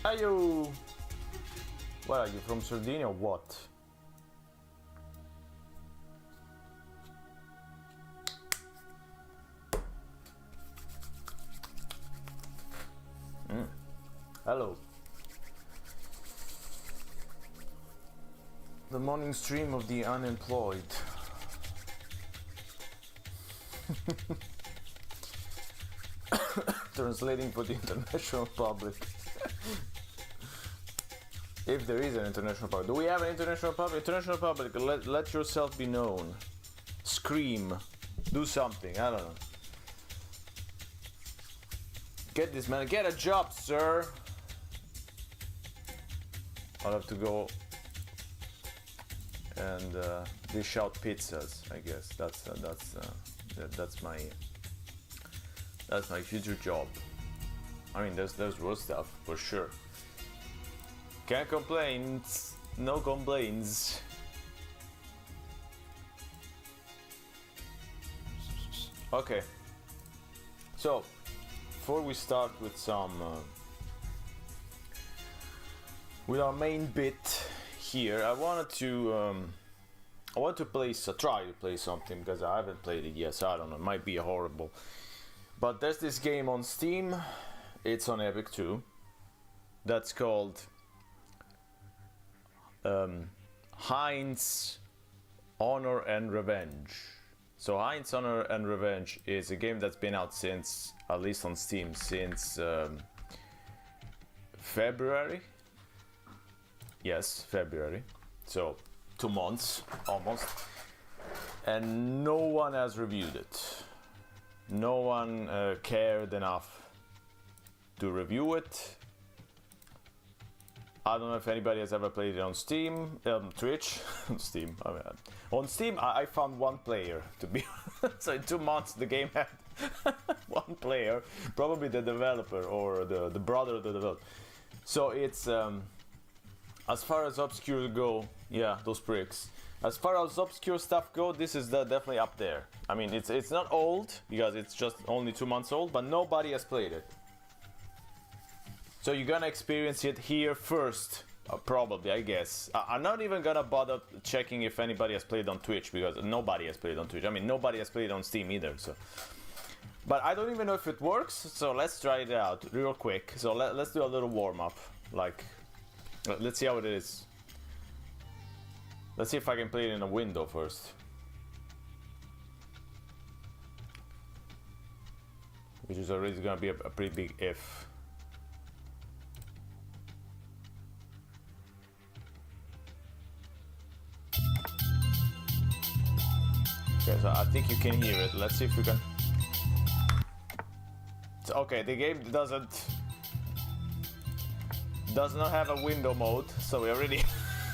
Ayo! Where are you, from Sardinia or what? Hello. The morning stream of the unemployed. Translating for the international public. If there is an international public. Do we have an international public? International public, let yourself be known. Scream. Do something, I don't know. Get this man, get a job, sir! I'll have to go and dish out pizzas, I guess. That's my future job. I mean, there's worse stuff for sure. Can't complain. No complaints. Okay. So, before we start with some with our main bit here, I wanted to try to play something because I haven't played it yet. So I don't know. It might be horrible. But there's this game on Steam, it's on Epic too, that's called Heinz Honor and Revenge. So Heinz Honor and Revenge is a game that's been out since, at least on Steam, since February. Yes, February. So 2 months, almost. And no one has reviewed it. No one cared enough to review it. I don't know if anybody has ever played it on Steam, Twitch, Steam. I mean, on Steam, I found one player to be. So in 2 months, the game had one player, probably the developer or the brother of the developer. So it's as far as obscure go, yeah, those pricks. As far as obscure stuff go, this is definitely up there. I mean, it's not old, because it's just only 2 months old, but nobody has played it. So you're gonna experience it here first, probably, I guess. I'm not even gonna bother checking if anybody has played on Twitch, because nobody has played on Twitch. I mean, nobody has played on Steam either, so. But I don't even know if it works, so let's try it out real quick. So let's do a little warm-up, like, let's see how it is. Let's see if I can play it in a window first. Which is already gonna be a pretty big if. Okay, so I think you can hear it. Let's see if we can. So, okay, the game does not have a window mode, so we're already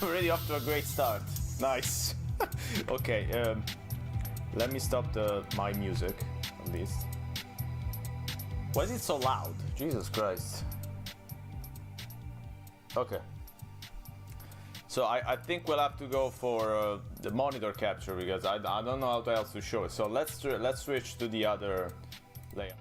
already off to a great start. Nice. Okay, let me stop my music at least. Why is it so loud? Jesus Christ. Okay. So I think we'll have to go for the monitor capture, because I don't know how else to show it. So let's switch to the other layer.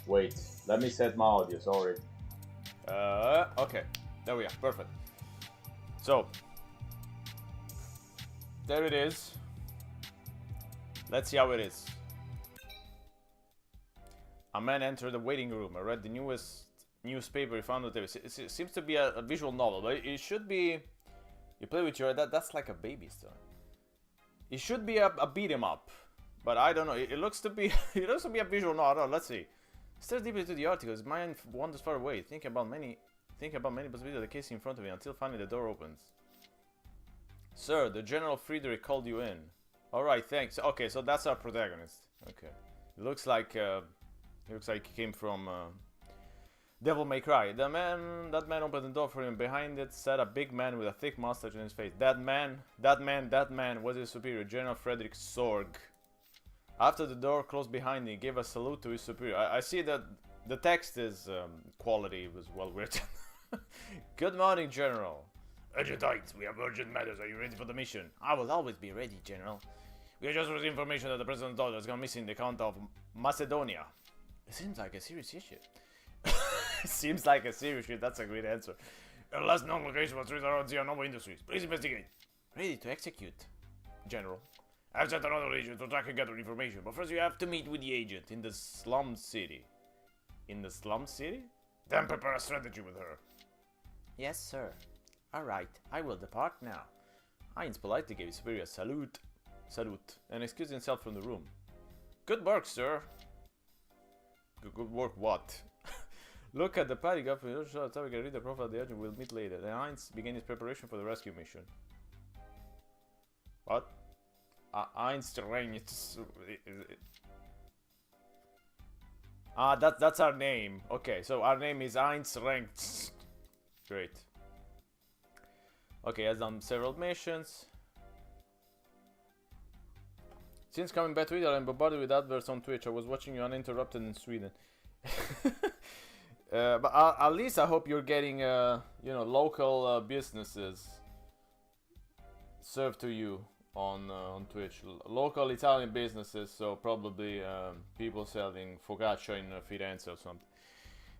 Wait, let me set my audio, sorry. Okay, there we are, perfect. So, there it is. Let's see how it is. A man entered the waiting room. I read the newest newspaper he found on the TV. It seems to be a visual novel, but it should be... You play with your... That's like a baby story. It should be a beat 'em up. But I don't know, it looks to be a visual novel. Let's see. Stare deeply into the article. His mind wanders far away, thinking about many possibilities of the case in front of him, until finally the door opens. Sir, the General Friedrich called you in. Alright, thanks. Okay, so that's our protagonist. Okay. It looks like he came from Devil May Cry. That man opened the door for him. Behind it sat a big man with a thick mustache on his face. That man was his superior, General Frederick Sorg. After the door closed behind him, he gave a salute to his superior. I see that the text is quality was well written. Good morning, General. Agent Heights, we have urgent matters. Are you ready for the mission? I will always be ready, General. We have just received information that the President's daughter has gone missing in the count of Macedonia. It seems like a serious issue. Seems like a serious issue. That's a great answer. Your last known location was around Zianovo Industries. Please investigate. Ready to execute, General. I've sent another agent to track and gather information, but first you have to meet with the agent in the slum city. In the slum city? Then prepare a strategy with her. Yes, sir. Alright, I will depart now. Heinz politely gave his superior a salute, and excused himself from the room. Good work, sir. Good work what? Look at the padding up. We can read the profile of the agent. We'll meet later. Then Heinz began his preparation for the rescue mission. What? Heinz strength. That's our name. Okay, so our name is Heinz strength. Great. Okay, has done several missions. Since coming back to Italy, I'm bombarded with adverts on Twitch. I was watching you uninterrupted in Sweden. But at least I hope you're getting, local businesses served to you on Twitch. Local Italian businesses, so probably people selling focaccia in Firenze or something.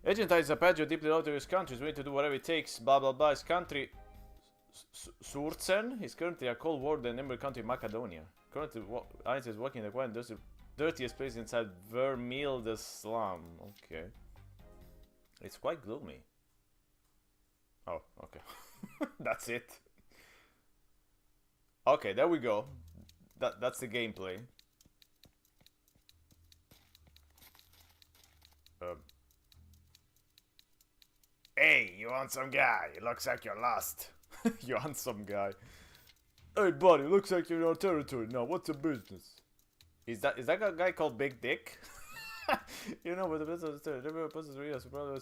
Agent Isapeggio deeply loyal to his country is willing to do whatever it takes, blah blah blah. His country, Surzen, is currently a cold war in the neighboring country Macedonia. Currently, Heinz is working in the quiet and dirtiest place inside Vermeil the slum. Okay. It's quite gloomy. Oh, okay. That's it. Okay, there we go. That's the gameplay. Hey, you want some guy? It looks like you're lost. You want some guy? Hey, buddy, looks like you're in our territory now. What's your business? Is that a guy called Big Dick? You know, with the business,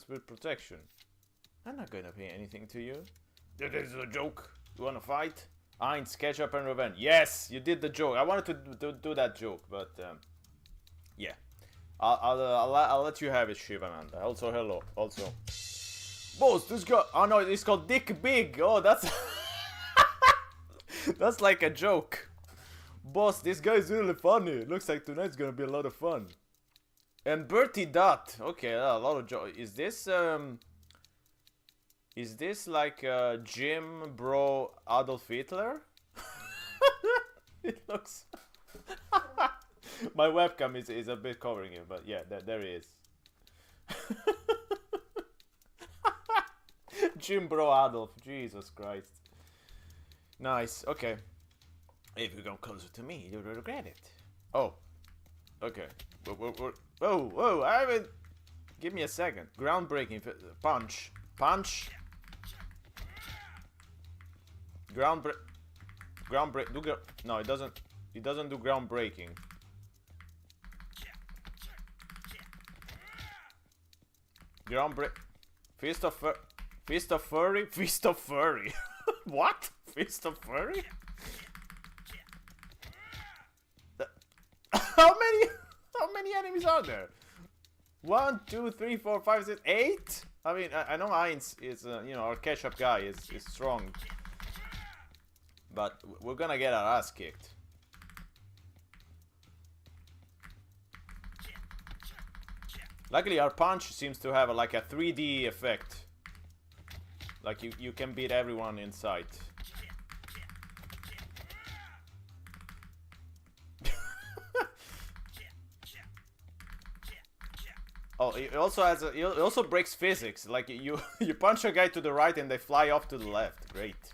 with protection. I'm not gonna pay anything to you. This is a joke. You wanna fight? Heinz, ketchup and revenge. Yes, you did the joke. I wanted to do that joke, but yeah. I'll let you have it, Shivananda. Also, hello. Also, boss, this guy. Oh no, it's called Dick Big. Oh, that's that's like a joke. Boss, this guy's really funny. Looks like tonight's gonna be a lot of fun. And Bertie Dot. Okay, a lot of joke. Is this like Jim Bro Adolf Hitler? It looks. My webcam is a bit covering it, but yeah, there he is. Jim Bro Adolf, Jesus Christ. Nice, okay. If you come closer to me, you'll regret it. Oh, okay. Whoa, I haven't. Give me a second. Groundbreaking punch. No, it doesn't do groundbreaking. Fist of Furry? Fist of Furry. What? Fist of Furry? How many enemies are there? 1, 2, 3, 4, 5, 6, 8? I mean, I know Heinz is, our ketchup guy is strong. But we're gonna get our ass kicked. Luckily, our punch seems to have like a 3D effect. Like you can beat everyone in sight. Oh, it also has it also breaks physics. Like you punch a guy to the right and they fly off to the left. Great.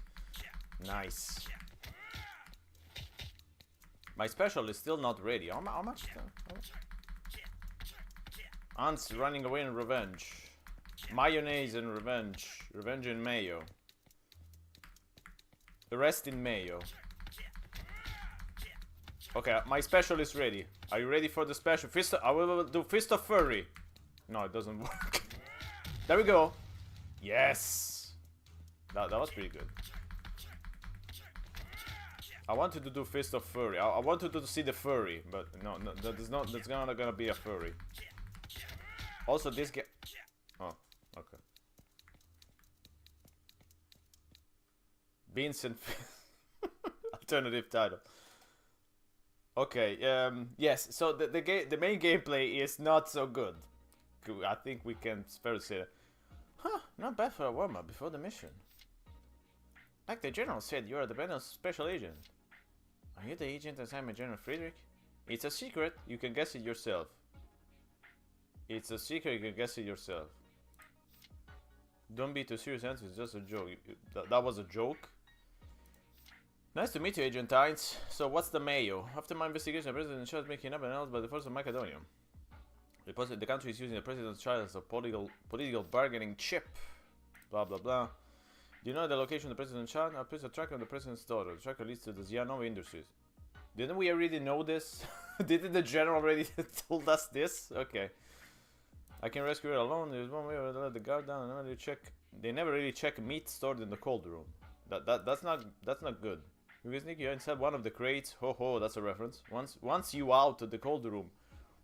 Nice. My special is still not ready. How much? Ants running away in revenge. Mayonnaise and revenge. Revenge in mayo. The rest in mayo. Okay, my special is ready. Are you ready for the special? I will do Fist of Furry. No, it doesn't work. There we go. Yes. That was pretty good. I wanted to do Fist of Furry. I wanted to see the furry, but no, that's not gonna be a furry. Also, this guy. Oh, okay. Vincent. Alternative title. Okay. Yes. So the main gameplay is not so good. I think we can fairly say that. Huh? Not bad for a warm-up before the mission. Like the general said, you are the Venom's special agent. Are you the agent assigned by General Friedrich? It's a secret. You can guess it yourself. It's a secret. You can guess it yourself. Don't be too serious, Answer. It's just a joke. That was a joke. Nice to meet you, Agent Hines. So, what's the Mayo? After my investigation, the president shot making up an announcement by the force of Macedonia. The country is using the president's child as a political bargaining chip. Blah blah blah. Do you know the location of the president's child? I placed a tracker on the president's daughter. The tracker leads to the Zianova Industries. Didn't we already know this? Didn't the general already told us this? Okay. I can rescue her alone. There's one way to let the guard down and another check. They never really check meat stored in the cold room. That's not good. You can sneak you inside one of the crates. Ho ho, that's a reference. Once you out of the cold room.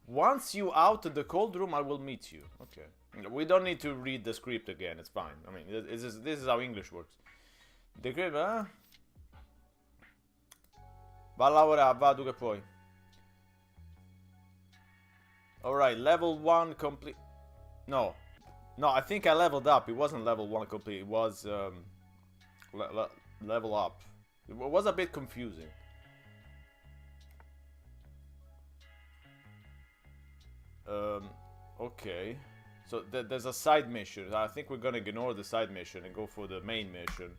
Once you out of the cold room, I will meet you. Okay. We don't need to read the script again. It's fine. I mean, this is how English works. The crib, huh? Va a lavorare, va tu che puoi. Alright, level 1 complete. No, I think I leveled up. It wasn't level 1 complete. It was level up. It was a bit confusing. Okay. So there's a side mission. I think we're gonna ignore the side mission and go for the main mission.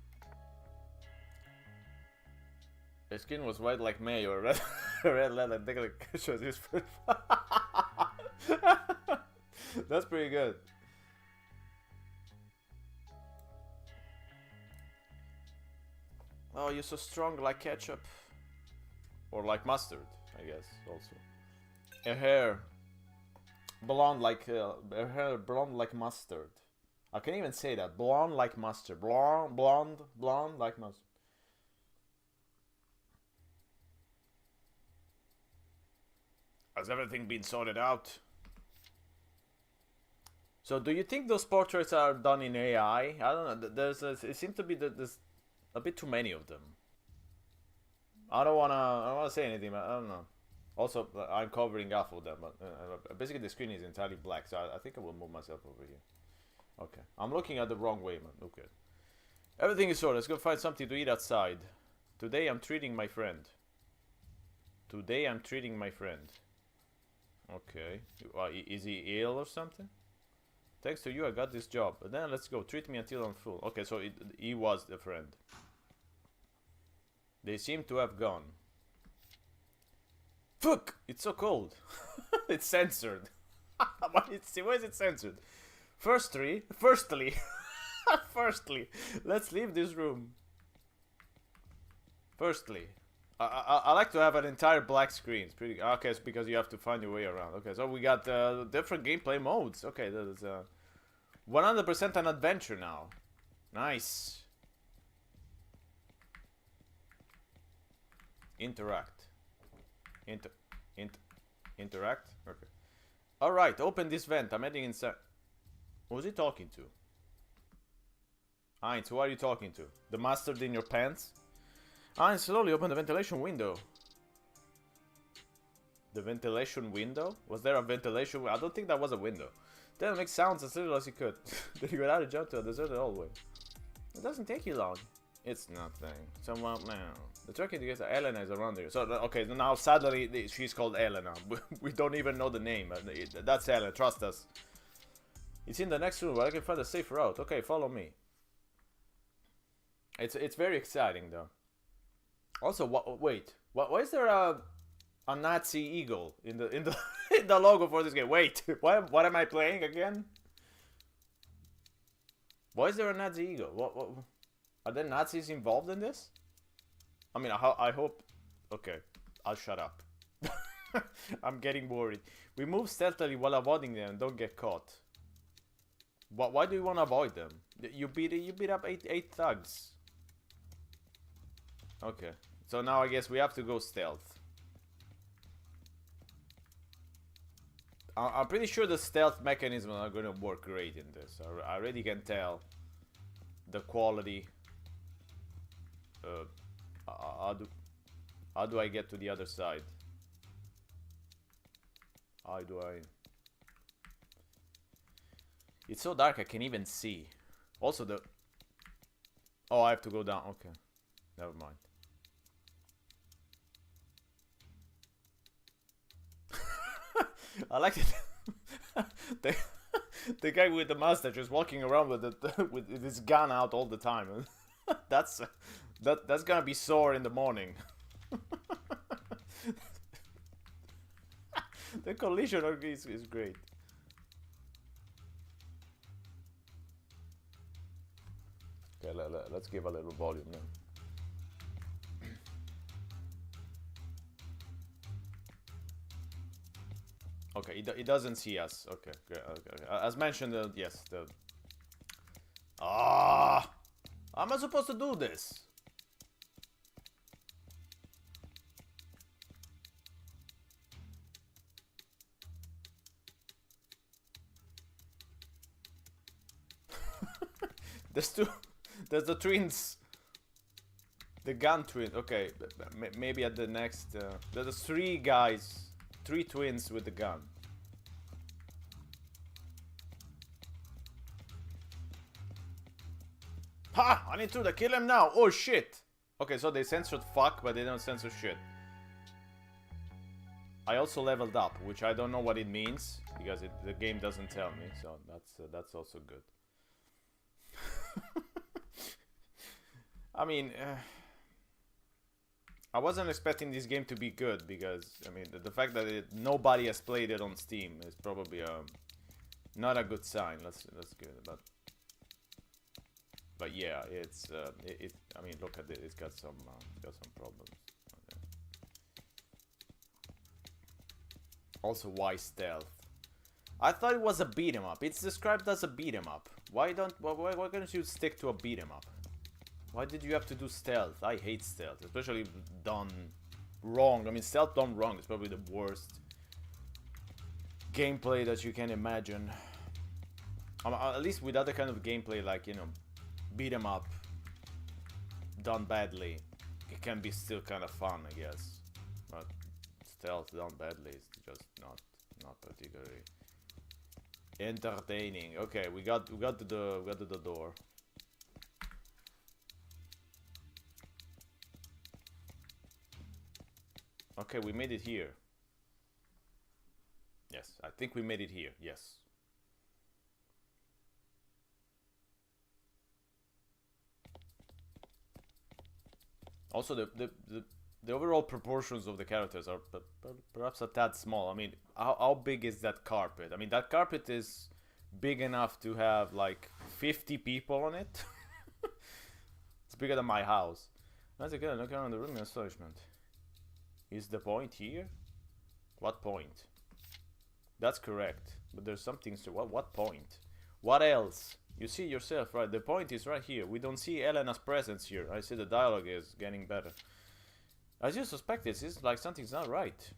His skin was white like May or red, red leather. Shows his foot. That's pretty good. Oh, you're so strong like ketchup. Or like mustard, I guess, also. Her hair. Blonde like... her hair blonde like mustard. I can't even say that. Blonde like mustard. Blonde like mustard. Has everything been sorted out? So, do you think those portraits are done in AI? I don't know. It seems to be there's a bit too many of them. I don't wanna say anything, but I don't know. Also, I'm covering half of them, but basically the screen is entirely black, so I think I will move myself over here. Okay, I'm looking at the wrong way, man. Okay, everything is sorted. Let's go find something to eat outside. Today I'm treating my friend. Today I'm treating my friend. Okay, is he ill or something? Thanks to you, I got this job. But then let's go. Treat me until I'm full. Okay, so he was the friend. They seem to have gone. Fuck! It's so cold. It's censored. Why is it censored? Firstly, let's leave this room. Firstly, I like to have an entire black screen. It's pretty okay. It's because you have to find your way around. Okay, so we got different gameplay modes. Okay, that's 100% an adventure now. Nice. Interact. Interact. Okay. All right. Open this vent. I'm heading inside. Who's he talking to? Heinz, who are you talking to? The mustard in your pants? Heinz, slowly open the ventilation window. The ventilation window? Was there a ventilation? I don't think that was a window. Then make sounds as little as you could. Then you got out and jump to a deserted hallway. It doesn't take you long. It's nothing. Someone now. The truck indicates that Elena is around here. So, okay, now sadly she's called Elena. We don't even know the name. That's Elena, trust us. It's in the next room where I can find a safe route. Okay, follow me. It's very exciting though. Also, wait. Why is there a Nazi eagle in the in the logo for this game? Wait, what am I playing again? Why is there a Nazi eagle? What are there Nazis involved in this? I mean, I hope. Okay, I'll shut up. I'm getting worried. We move stealthily while avoiding them and don't get caught. Why do you want to avoid them? You beat up eight thugs. Okay, so now I guess we have to go stealth. I'm pretty sure the stealth mechanisms are gonna work great in this. I already can tell the quality how do I get to the other side? How do I? It's so dark I can't even see. Also the... Oh, I have to go down. Okay. Never mind. I like it. The guy with the mustache is walking around with with his gun out all the time. that's gonna be sore in the morning. The collision is great. Okay, let's give a little volume now. Okay, it doesn't see us. Okay, good. Okay. As mentioned, yes. How am I supposed to do this? There's the twins. The gun twin. Okay, maybe at the next. There's 3 guys. 3 twins with the gun. Ha! I need to kill him now. Oh shit. Okay, so they censored fuck, but they don't censor shit. I also leveled up, which I don't know what it means because the game doesn't tell me. So that's also good. I mean, I wasn't expecting this game to be good because, I mean, the fact that nobody has played it on Steam is probably not a good sign. That's good, but yeah, it's I mean, look at it. It's got some problems. Okay. Also, why stealth? I thought it was a beat 'em up. It's described as a beat 'em up. Why can't you stick to a beat 'em up? Why did you have to do stealth? I hate stealth, especially done wrong. I mean, stealth done wrong is probably the worst gameplay that you can imagine. At least with other kind of gameplay, like, you know, beat 'em up done badly, it can be still kind of fun, I guess. But stealth done badly is just not particularly entertaining. Okay, we got to the door. Okay, we made it here. Yes, I think we made it here. Yes. Also, the overall proportions of the characters are perhaps a tad small. I mean, how big is that carpet? I mean, that carpet is big enough to have like 50 people on it. It's bigger than my house. Once again, look around the room in astonishment. Is the point here? What point? That's correct. But there's something to what point? What else? You see yourself, right? The point is right here. We don't see Elena's presence here. I see the dialogue is getting better. As you suspected, it seems like something's not right.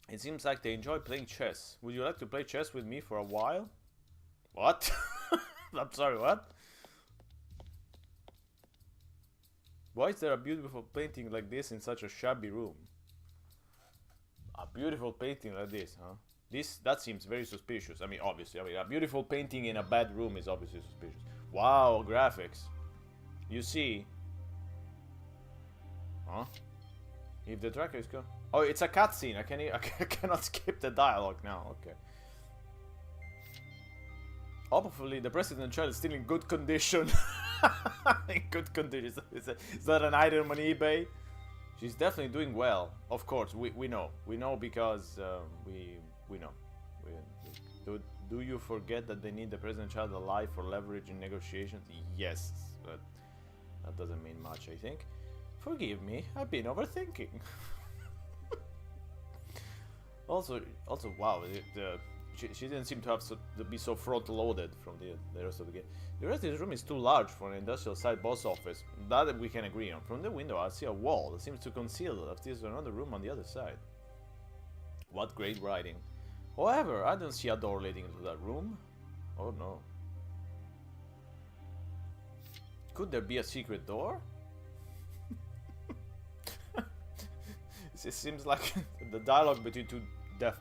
It seems like they enjoy playing chess. Would you like to play chess with me for a while? What? I'm sorry, what? Why is there a beautiful painting like this in such a shabby room? A beautiful painting like this, huh? That seems very suspicious. I mean, obviously, a beautiful painting in a bad room is obviously suspicious. Wow, graphics. You see? Huh? If the tracker is gone... Oh, it's a cutscene. I cannot skip the dialogue now. Okay. Hopefully, the president child is still in good condition. In good condition. Is that an item on eBay? She's definitely doing well. Of course, we know. We know because we know. Do you forget that they need the president child alive for leverage in negotiations? Yes, but that doesn't mean much, I think. Forgive me, I've been overthinking. also, wow, she didn't seem to have to be so front-loaded from the rest of the game. The rest of this room is too large for an industrial site boss office. That we can agree on. From the window, I see a wall that seems to conceal that there's another room on the other side. What great writing. However, I don't see a door leading into that room. Oh no. Could there be a secret door? It seems like the dialogue between two deaf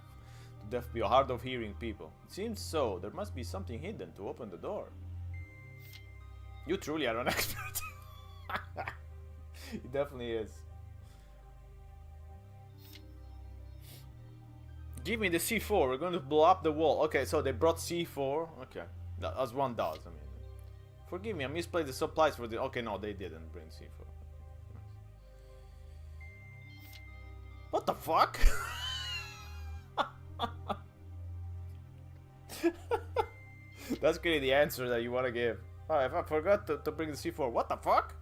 people, hard of hearing people. It seems so. There must be something hidden to open the door. You truly are an expert. It definitely is. Give me the C4. We're going to blow up the wall. Okay, so they brought C4. Okay, as one does. I mean, forgive me. I misplayed the supplies for the. Okay, no, they didn't bring C4. What the fuck? That's clearly the answer that you want to give. Oh, if I forgot to bring the C4. What the fuck?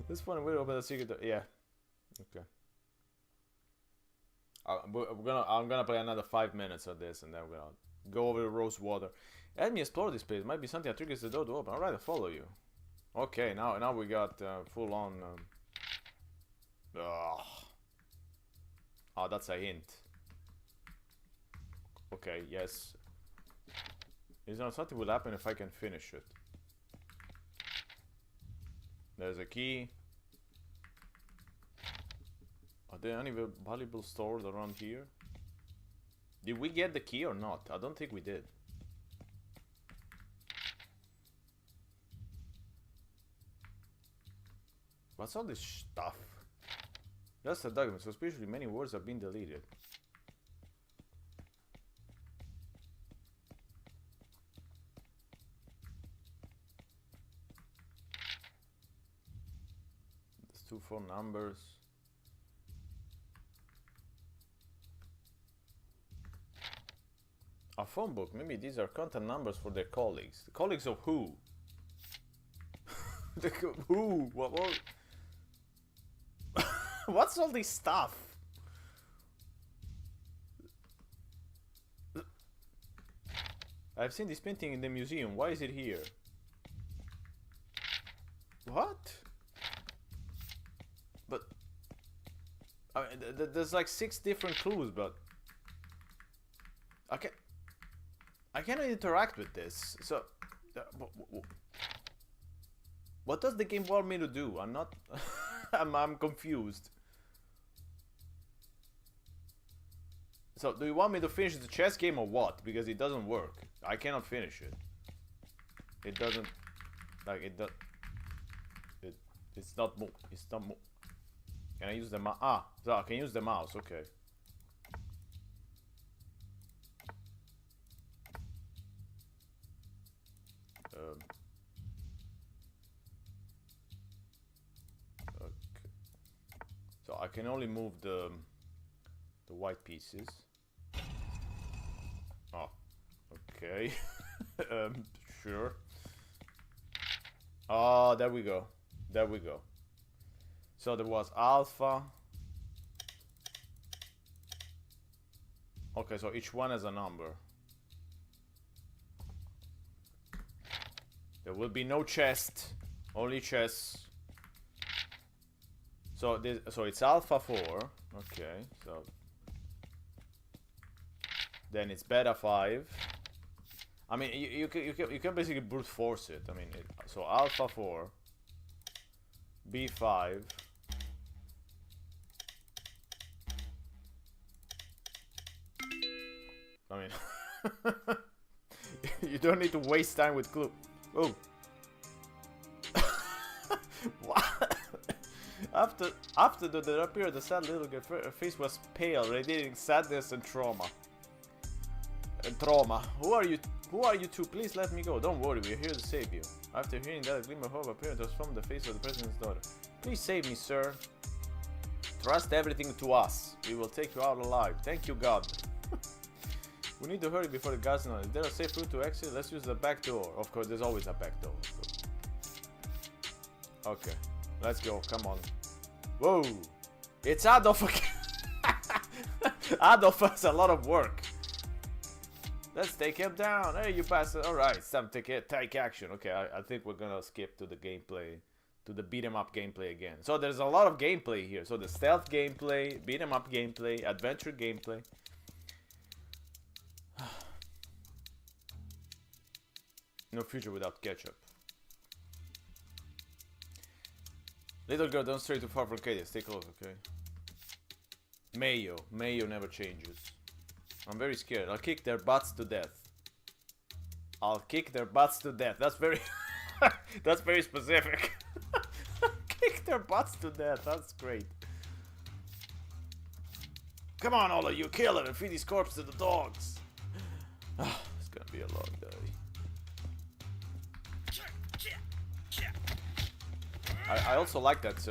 This one will open the secret door. Yeah. Okay. I'm gonna play another 5 minutes of this, and then we're gonna go over to Rosewater. Let me explore this place. Might be something that triggers the door to open. All right, I'll follow you. Okay, now we got full on. Oh, that's a hint. Okay, yes. Is there something will happen if I can finish it? There's a key. Are there any valuable stores around here? Did we get the key or not? I don't think we did. What's all this stuff? Just a document. Suspiciously many words have been deleted. There's 2 phone numbers. A phone book. Maybe these are contact numbers for their colleagues. The colleagues of who? Who? What? What's all this stuff? I've seen this painting in the museum. Why is it here? What? But I mean, there's like 6 different clues, but I cannot interact with this. So, what does the game want me to do? I'm not. I'm confused. So, do you want me to finish the chess game or what? Because it doesn't work. I cannot finish it. It doesn't. Like it does. It's not move. It's not move. Can I use the mouse? Ah, so I can use the mouse. Okay. Okay. So I can only move the white pieces. Oh, okay. Sure. Oh, there we go. There we go. So there was alpha. Okay, so each one has a number. There will be no chest, only chess. So it's alpha 4. Okay, so then it's beta 5. I mean, you can basically brute force it. I mean, so alpha 4, B5. I mean, you don't need to waste time with clue. Oh. What? After the appeared, the sad little girl, her face was pale, radiating sadness and trauma. Who are you? Who are you two? Please let me go. Don't worry, we're here to save you. After hearing that, a gleam of hope appeared from the face of the president's daughter. Please save me, sir. Trust everything to us. We will take you out alive. Thank you, God. We need to hurry before the guards know. Is there a safe route to exit? Let's use the back door. Of course, there's always a back door. Okay, let's go. Come on. Whoa! It's Adolf again. Adolf has a lot of work. Let's take him down. Hey, you bastard. Alright, it's time to take action. Okay, I think we're gonna skip to the gameplay. To the beat 'em up gameplay again. So there's a lot of gameplay here. So the stealth gameplay, beat 'em up gameplay, adventure gameplay. No future without ketchup. Little girl, don't stray too far from Katie. Stay close, okay? Mayo. Mayo never changes. I'm very scared. I'll kick their butts to death. I'll kick their butts to death. That's very... that's very specific. Kick their butts to death. That's great. Come on, all of you. Kill it and feed these corpses to the dogs. It's gonna be a long day. I also like that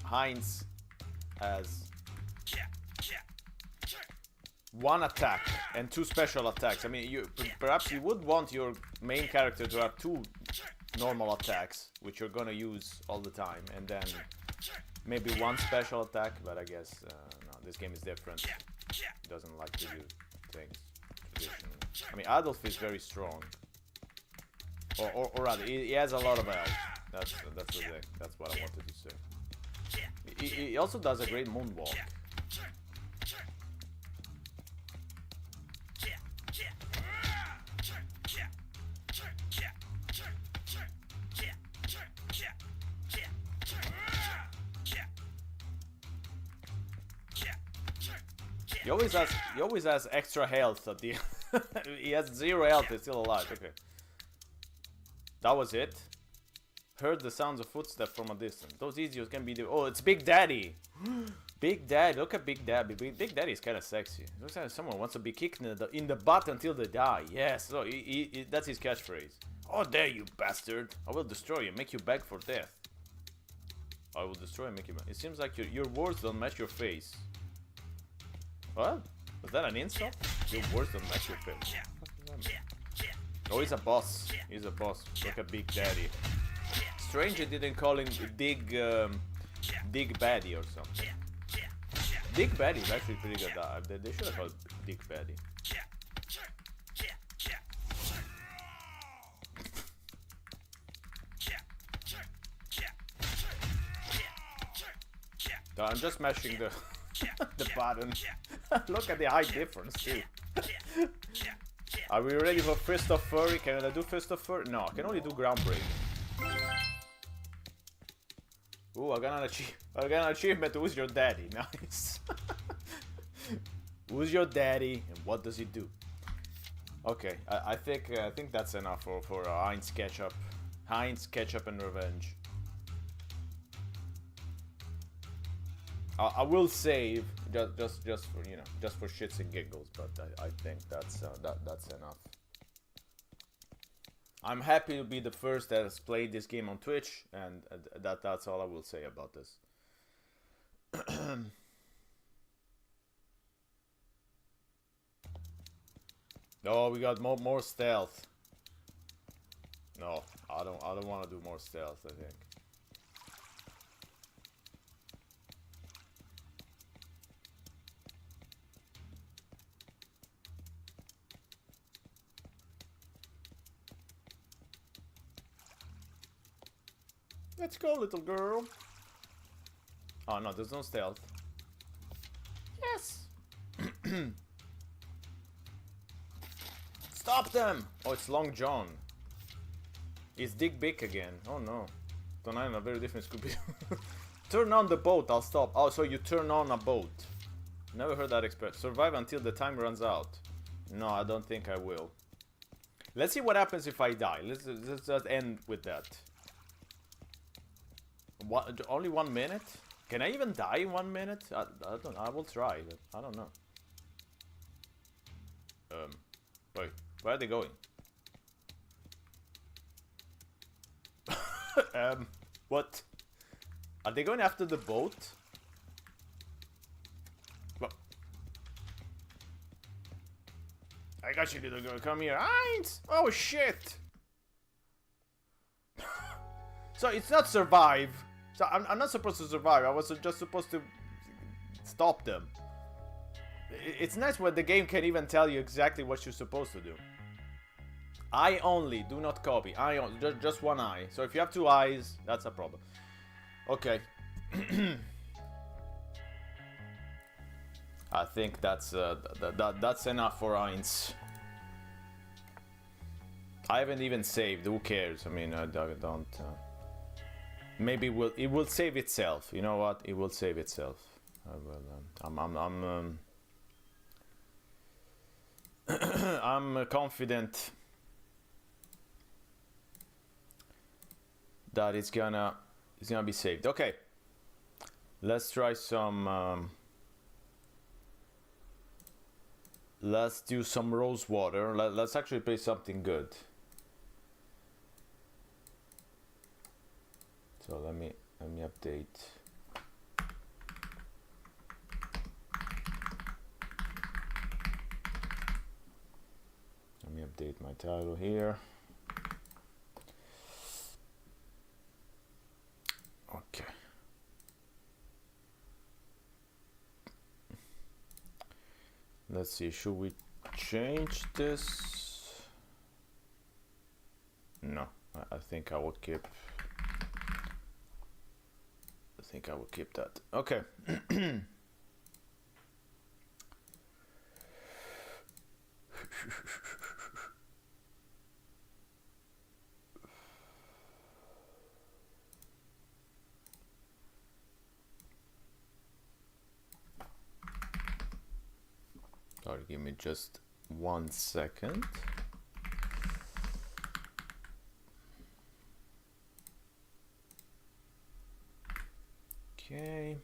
Heinz has one attack and 2 special attacks. I mean, perhaps you would want your main character to have 2 normal attacks, which you're gonna use all the time, and then maybe 1 special attack, but I guess no, this game is different. It doesn't like to do things traditionally. I mean, Adolf is very strong. Or rather, he has a lot of health. That's the thing. That's what I wanted to say. He also does a great moonwalk. He always has extra health at the he has 0 health, he's still alive. Okay. That was it. Heard the sounds of footsteps from a distance. Those idiots can be the... Oh, it's Big Daddy! Big Daddy, look at Big Daddy. Big Daddy is kind of sexy. Looks like someone wants to be kicked in the butt until they die. Yes, so that's his catchphrase. Oh, there you bastard! I will destroy you, make you beg for death. I will destroy and make you beg. It seems like your words don't match your face. What? Was that an insult? Your words don't match your face. Oh, he's a boss. He's a boss. Look at Big Daddy. Strange they didn't call him Dig Baddie or something. Dig Baddie is actually pretty good. They should have called Dig Baddie. I'm just mashing the the button. Look at the height difference too. Are we ready for Fist of Fury? Can I do Fist of Fury? No, I can only do Ground Break. Ooh, I got an achievement. Who's your daddy? Nice. Who's your daddy and what does he do? Okay, I think that's enough for Heinz Ketchup. Heinz Ketchup and Revenge. I will save just for, you know, just for shits and giggles, but I think that's enough. I'm happy to be the first that has played this game on Twitch, and that's all I will say about this. Oh, we got more stealth. No, I don't want to do more stealth, I think. Let's go, little girl. Oh no, there's no stealth. Yes. Stop them! Oh, it's Long John. It's Dick Big again. Oh no. Tonight a very different Scooby. Turn on the boat, I'll stop. Oh, so you turn on a boat. Never heard that expression. Survive until the time runs out. No, I don't think I will. Let's see what happens if I die. Let's just end with that. Only 1 minute? Can I even die in 1 minute? I don't. I will try, but I don't know. Wait, where are they going? What? Are they going after the boat? What? I got you, little girl. Come here. Heinz! Oh shit! So it's not survive. So I'm not supposed to survive. I was just supposed to stop them. It's nice when the game can even tell you exactly what you're supposed to do. Eye only, do not copy. Eye only, just one eye. So if you have 2 eyes, that's a problem. Okay. I think that's enough for Heinz. I haven't even saved. Who cares? I mean, I don't. Maybe it will save itself. You know what? It will save itself. I will. I'm confident that it's gonna be saved. Okay, let's try some. Let's do some Rosewater. Let's actually play something good. So let me update. Let me update my title here. Okay. Let's see, should we change this? No, I think I will keep. I think I will keep that. Okay. Sorry, give me just 1 second. Okay.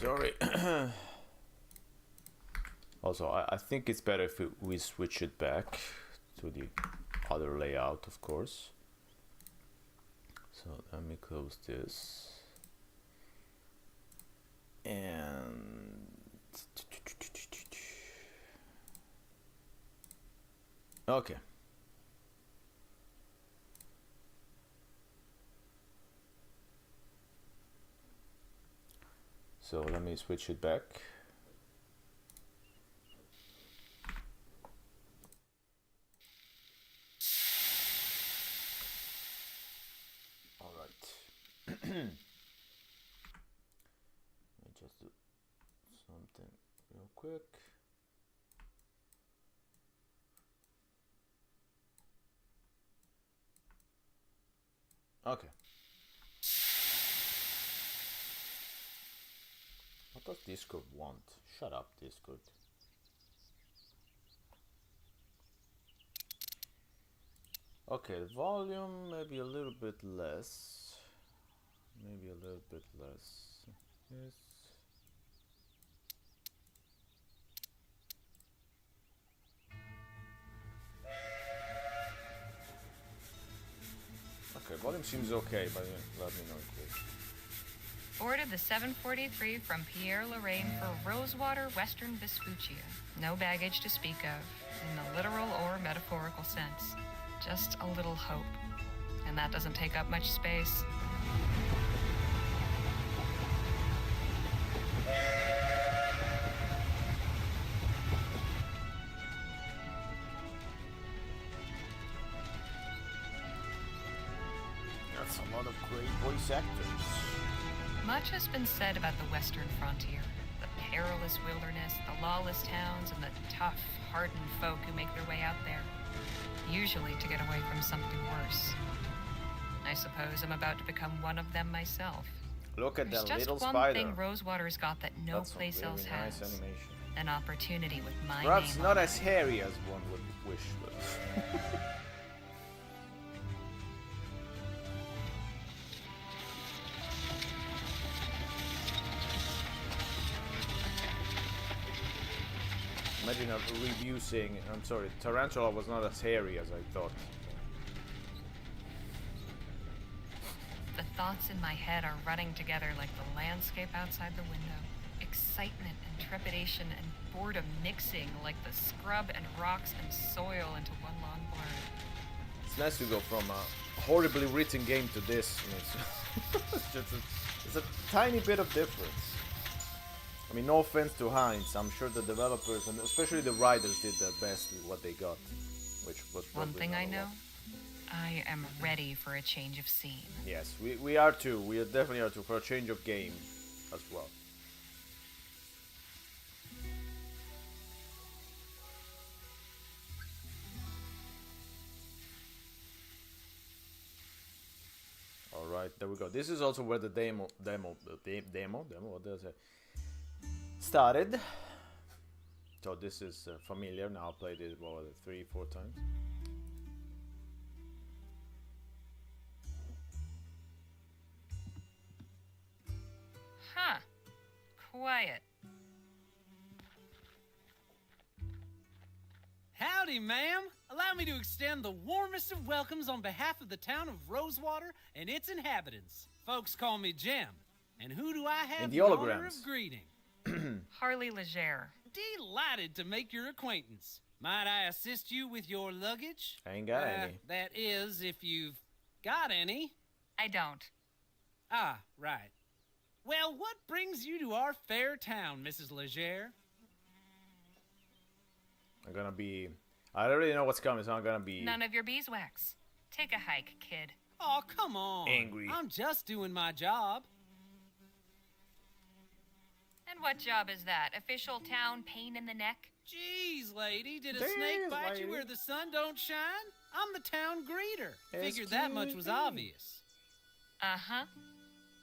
Sorry. Also, I think it's better if we switch it back to the other layout, of course. So let me close this. And okay. So let me switch it back. All right. Let me just do something real quick. Okay. What does Discord want? Shut up, Discord. Okay, the volume maybe a little bit less. Maybe a little bit less. Yes. Okay, volume seems okay, but let me know, please. Ordered the 743 from Pierre Lorraine for Rosewater, Western Vespuccia. No baggage to speak of, in the literal or metaphorical sense. Just a little hope. And that doesn't take up much space. That's a lot of great voice actors. Much has been said about the Western frontier. The perilous wilderness, the lawless towns, and the tough, hardened folk who make their way out there. Usually to get away from something worse. I suppose I'm about to become one of them myself. Look at There's that little just one spider. thing Rosewater's got that no That's place else nice has. animation. An opportunity with my Perhaps name not on as it. hairy as one would wish, but imagine a review saying, I'm sorry, Tarantula was not as hairy as I thought. The thoughts in my head are running together like the landscape outside the window. Excitement and trepidation and boredom mixing like the scrub and rocks and soil into one long blur. It's nice to go from a horribly written game to this. I mean, it's a tiny bit of difference. I mean, no offense to Heinz, I'm sure the developers and especially the writers did their best with what they got, which was One probably thing not I a know, lot. I am ready for a change of scene. Yes, we are too. We are definitely are too for a change of game as well. All right, there we go. This is also where the demo, what does it started. So this is familiar. Now I played it what, 3-4 times. Huh. Quiet. Howdy, ma'am. Allow me to extend the warmest of welcomes on behalf of the town of Rosewater and its inhabitants. Folks call me Jim. And who do I have In the the honor holograms. of greeting? Harley Leger. Delighted to make your acquaintance. Might I assist you with your luggage? I ain't got any. That is, if you've got any. I don't. Ah, right. Well, what brings you to our fair town, Mrs. Leger? I'm gonna be. I already know what's coming, so I'm gonna be None of your beeswax. Take a hike, kid. Oh, come on. Angry. I'm just doing my job. And what job is that? Official town pain in the neck? Jeez, lady, did a Jeez, snake bite lady. you where the sun don't shine? I'm the town greeter. Figured that much was obvious. Uh-huh.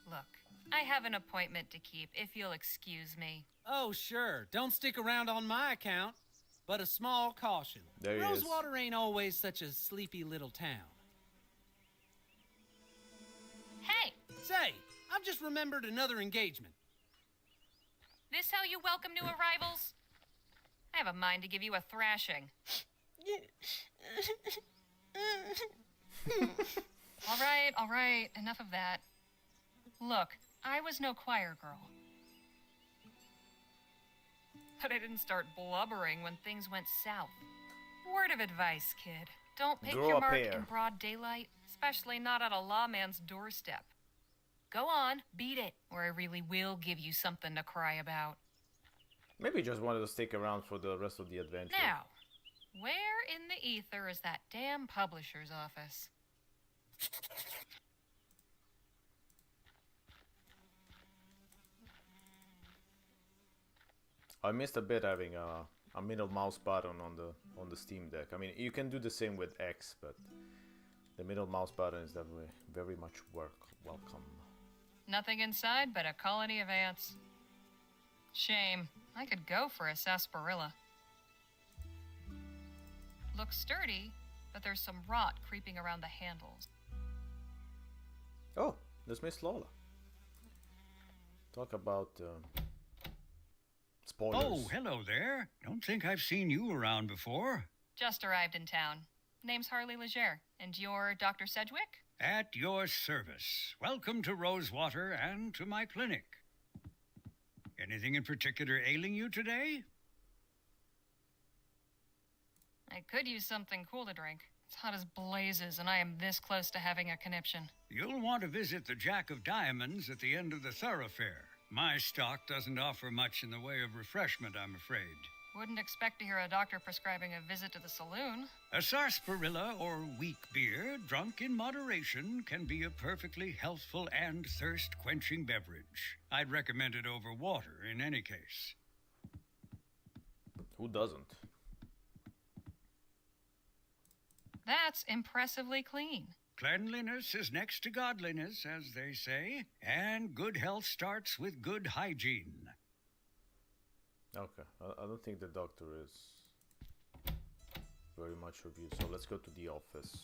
Look, I have an appointment to keep, if you'll excuse me. Oh, sure. Don't stick around on my account. But a small caution. There he is. Rosewater ain't always such a sleepy little town. Hey! Say, I've just remembered another engagement. This how you welcome new arrivals? I have a mind to give you a thrashing. All right, enough of that. Look, I was no choir girl. But I didn't start blubbering when things went south. Word of advice, kid. Don't pick Grow your up mark here. in broad daylight, especially not at a lawman's doorstep. Go on, beat it, or I really will give you something to cry about. Maybe just wanted to stick around for the rest of the adventure. Now, where in the ether is that damn publisher's office? I missed a bit having a middle mouse button on the Steam Deck. I mean, you can do the same with X, but the middle mouse button is definitely very much welcome. Nothing inside but a colony of ants. Shame. I could go for a sarsaparilla. Looks sturdy, but there's some rot creeping around the handles. Oh, there's Miss Lola. Talk about spoilers. Oh, hello there. Don't think I've seen you around before. Just arrived in town. Name's Harley Leger. And you're Dr. Sedgwick? At your service. Welcome to Rosewater and to my clinic. Anything in particular ailing you today? I could use something cool to drink. It's hot as blazes, and I am this close to having a conniption. You'll want to visit the Jack of Diamonds at the end of the thoroughfare. My stock doesn't offer much in the way of refreshment, I'm afraid. Wouldn't expect to hear a doctor prescribing a visit to the saloon. A sarsaparilla or weak beer, drunk in moderation, can be a perfectly healthful and thirst-quenching beverage. I'd recommend it over water in any case. Who doesn't? That's impressively clean. Cleanliness is next to godliness, as they say, and good health starts with good hygiene. Okay, I don't think the doctor is very much of use, so let's go to the office.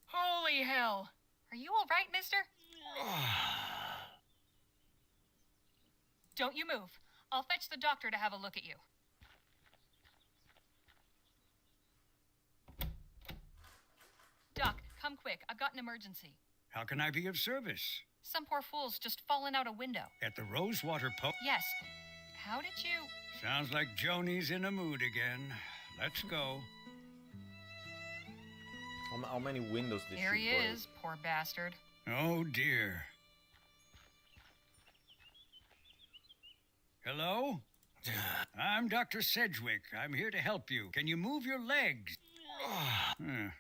Holy hell! Are you all right, mister? Don't you move. I'll fetch the doctor to have a look at you. Doc, come quick. I've got an emergency. How can I be of service? Some poor fool's just fallen out a window. At the Rosewater Yes. How did you... Sounds like Joni's in a mood again. Let's go. How many windows did Here she he break? is, poor bastard. Oh, dear. Hello? I'm Dr. Sedgwick. I'm here to help you. Can you move your legs?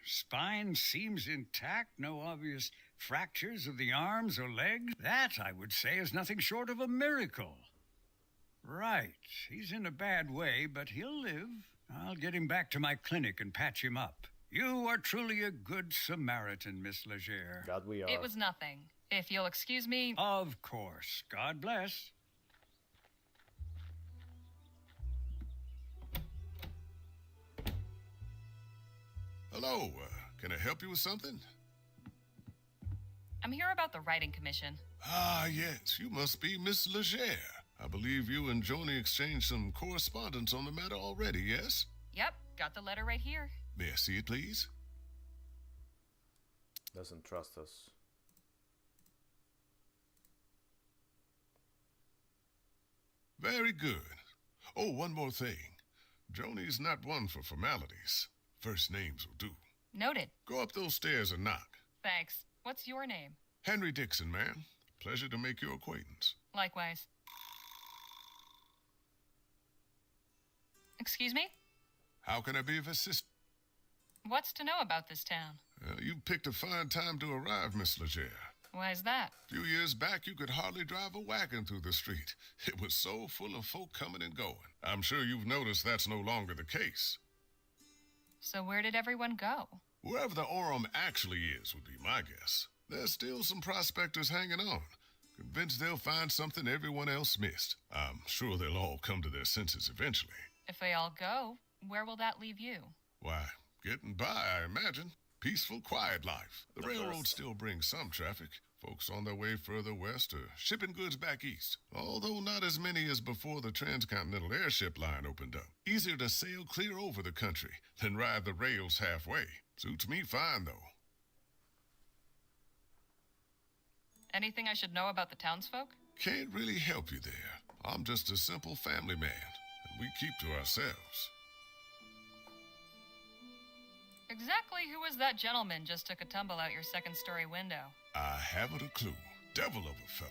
Spine seems intact. No obvious fractures of the arms or legs. That, I would say, is nothing short of a miracle. Right. He's in a bad way, but he'll live. I'll get him back to my clinic and patch him up. You are truly a good Samaritan, Miss Leger. God, we are. It was nothing. If you'll excuse me... Of course. God bless. Hello, can I help you with something? I'm here about the writing commission. Ah, yes, you must be Miss Leger. I believe you and Joni exchanged some correspondence on the matter already, yes? Yep, got the letter right here. May I see it, please? Doesn't trust us. Very good. Oh, one more thing. Joni's not one for formalities. First names will do. Noted. Go up those stairs and knock. Thanks. What's your name? Henry Dixon, ma'am. Pleasure to make your acquaintance. Likewise. Excuse me? How can I be of assistance? What's to know about this town? You picked a fine time to arrive, Miss Leger. Why's that? A few years back, you could hardly drive a wagon through the street. It was so full of folk coming and going. I'm sure you've noticed that's no longer the case. So where did everyone go? Wherever the Orem actually is would be my guess. There's still some prospectors hanging on, convinced they'll find something everyone else missed. I'm sure they'll all come to their senses eventually. If they all go, where will that leave you? Why, getting by, I imagine. Peaceful, quiet life. The railroad best. still brings some traffic. Folks on their way further west or shipping goods back east. Although not as many as before the transcontinental airship line opened up. Easier to sail clear over the country than ride the rails halfway. Suits me fine, though. Anything I should know about the townsfolk? Can't really help you there. I'm just a simple family man, and we keep to ourselves. Exactly who was that gentleman just took a tumble out your second-story window? I haven't a clue. Devil of a fella.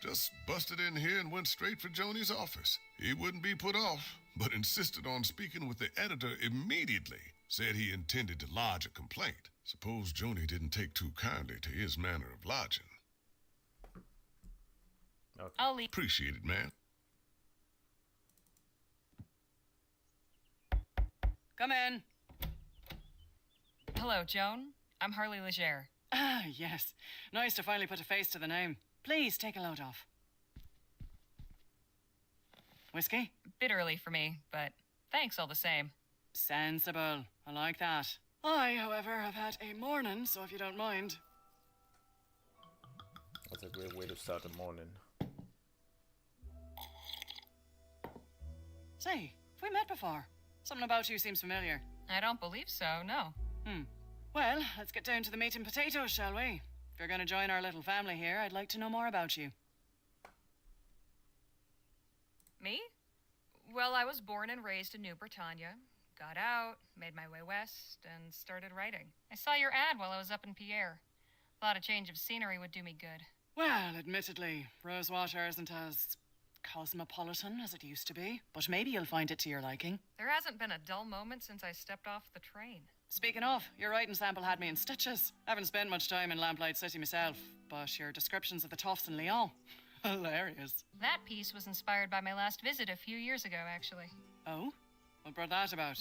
Just busted in here and went straight for Joni's office. He wouldn't be put off, but insisted on speaking with the editor immediately. Said he intended to lodge a complaint. Suppose Joni didn't take too kindly to his manner of lodging. Okay. I'll leave. Appreciate it, man. Come in. Hello, Joan. I'm Harley Leger. Ah, yes. Nice to finally put a face to the name. Please take a load off. Whiskey? Bit early for me, but thanks all the same. Sensible. I like that. I, however, have had a morning, so if you don't mind. That's a great way to start the morning. Say, have we met before? Something about you seems familiar. I don't believe so, no. Well, let's get down to the meat and potatoes, shall we? If you're going to join our little family here, I'd like to know more about you. Me? Well, I was born and raised in New Britannia. Got out, made my way west, and started writing. I saw your ad while I was up in Pierre. Thought a change of scenery would do me good. Well, admittedly, Rosewater isn't as cosmopolitan as it used to be, but maybe you'll find it to your liking. There hasn't been a dull moment since I stepped off the train. Speaking of, your writing sample had me in stitches. Haven't spent much time in Lamplight City myself, but your descriptions of the toffs in Lyon, hilarious. That piece was inspired by my last visit a few years ago, actually. Oh? What brought that about?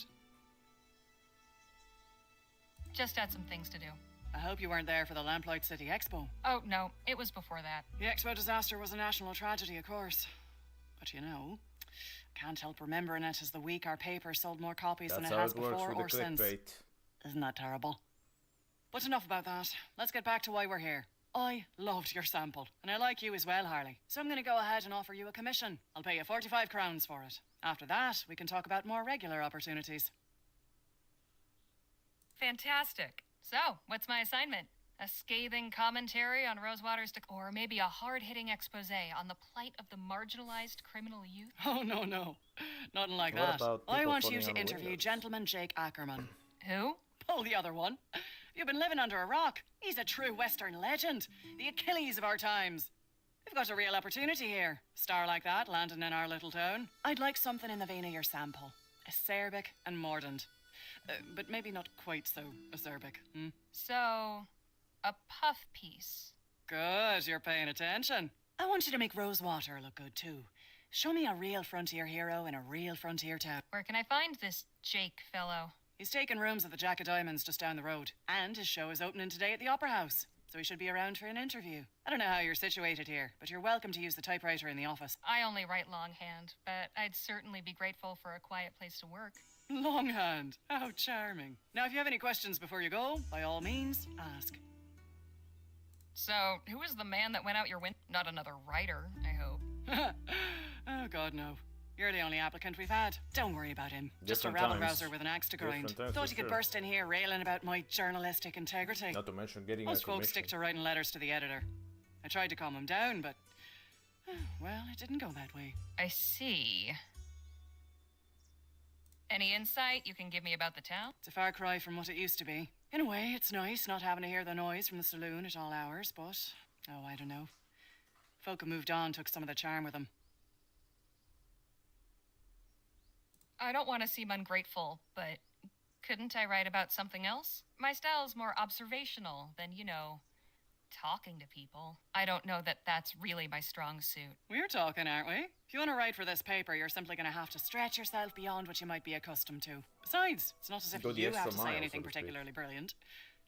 Just had some things to do. I hope you weren't there for the Lamplight City Expo. Oh, no, it was before that. The Expo disaster was a national tragedy, of course. But you know, I can't help remembering it as the week our paper sold more copies That's than it how has it works before with or the since. clickbait. Isn't that terrible? But enough about that. Let's get back to why we're here. I loved your sample, and I like you as well, Harley. So I'm going to go ahead and offer you a commission. I'll pay you 45 crowns for it. After that, we can talk about more regular opportunities. Fantastic. So, what's my assignment? A scathing commentary on Rosewater's or maybe a hard-hitting expose on the plight of the marginalized criminal youth? Oh, no, no. Nothing like What that. about I people want you falling to on interview windows? Gentleman Jake Ackerman. Who? Oh, the other one. You've been living under a rock. He's a true Western legend. The Achilles of our times. We've got a real opportunity here. A star like that landing in our little town. I'd like something in the vein of your sample. Acerbic and mordant. But maybe not quite so acerbic. So, a puff piece. Good, you're paying attention. I want you to make Rosewater look good too. Show me a real frontier hero in a real frontier town. Where can I find this Jake fellow? He's taking rooms at the Jack of Diamonds just down the road. And his show is opening today at the Opera House. So he should be around for an interview. I don't know how you're situated here, but you're welcome to use the typewriter in the office. I only write longhand, but I'd certainly be grateful for a quiet place to work. Longhand. How charming. Now, if you have any questions before you go, by all means, ask. So, who is the man that went out your window? Not another writer, I hope. Oh, God, no. You're the only applicant we've had. Don't worry about him. Just a Different rabble-rouser times. with an axe to grind. Different times, Thought for you could sure. burst in here railing about my journalistic integrity. Not to mention getting a Most folks commission. stick to writing letters to the editor. I tried to calm him down, but... well, it didn't go that way. I see. Any insight you can give me about the town? It's a far cry from what it used to be. In a way, it's nice not having to hear the noise from the saloon at all hours, but... oh, I don't know. Folk who moved on took some of the charm with them. I don't want to seem ungrateful, but couldn't I write about something else? My style is more observational than, talking to people. I don't know that that's really my strong suit. We're talking, aren't we? If you want to write for this paper, you're simply going to have to stretch yourself beyond what you might be accustomed to. Besides, it's not as if Go the you extra have to say mile, anything so to speak. particularly brilliant.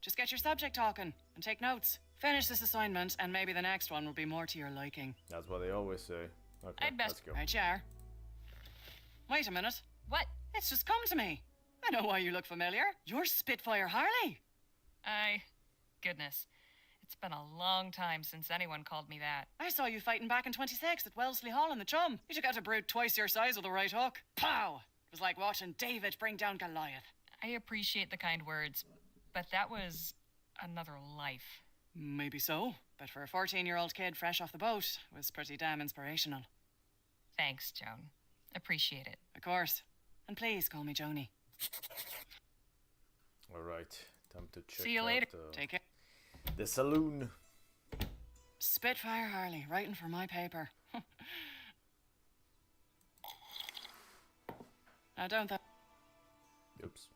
Just get your subject talking and take notes. Finish this assignment, and maybe the next one will be more to your liking. That's what they always say. Okay, I'd best- let's go. Right, you are. Wait a minute. What? It's just come to me. I know why you look familiar. You're Spitfire Harley. Goodness. It's been a long time since anyone called me that. I saw you fighting back in 26 at Wellesley Hall in the Chum. You took out a brute twice your size with a right hook. Pow! It was like watching David bring down Goliath. I appreciate the kind words, but that was another life. Maybe so, but for a 14-year-old kid fresh off the boat, it was pretty damn inspirational. Thanks, Joan. Appreciate it. Of course. And please call me Joni. All right, time to check See you out, later. Take care. the saloon. Spitfire Harley, writing for my paper. I don't think... Oops.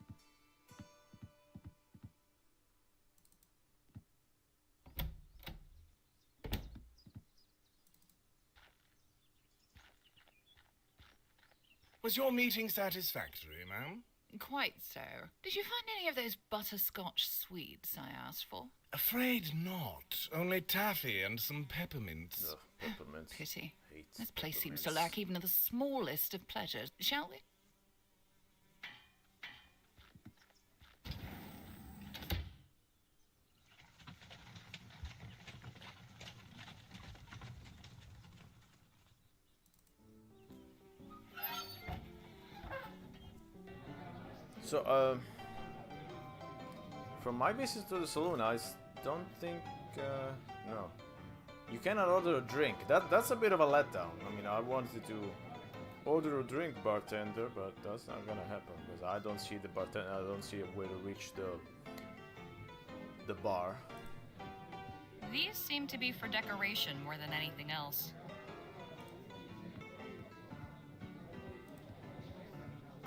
Was your meeting satisfactory, ma'am? Quite so. Did you find any of those butterscotch sweets I asked for? Afraid not. Only taffy and some peppermints. Ugh, peppermints. Pity. Hates This place seems to peppermints. lack even the smallest of pleasures. Shall we? So, from my visit to the saloon, don't think, no. You cannot order a drink. That's a bit of a letdown. I mean, I wanted to order a drink, bartender, but that's not gonna happen because I don't see the bartender. I don't see a way to reach the bar. These seem to be for decoration more than anything else.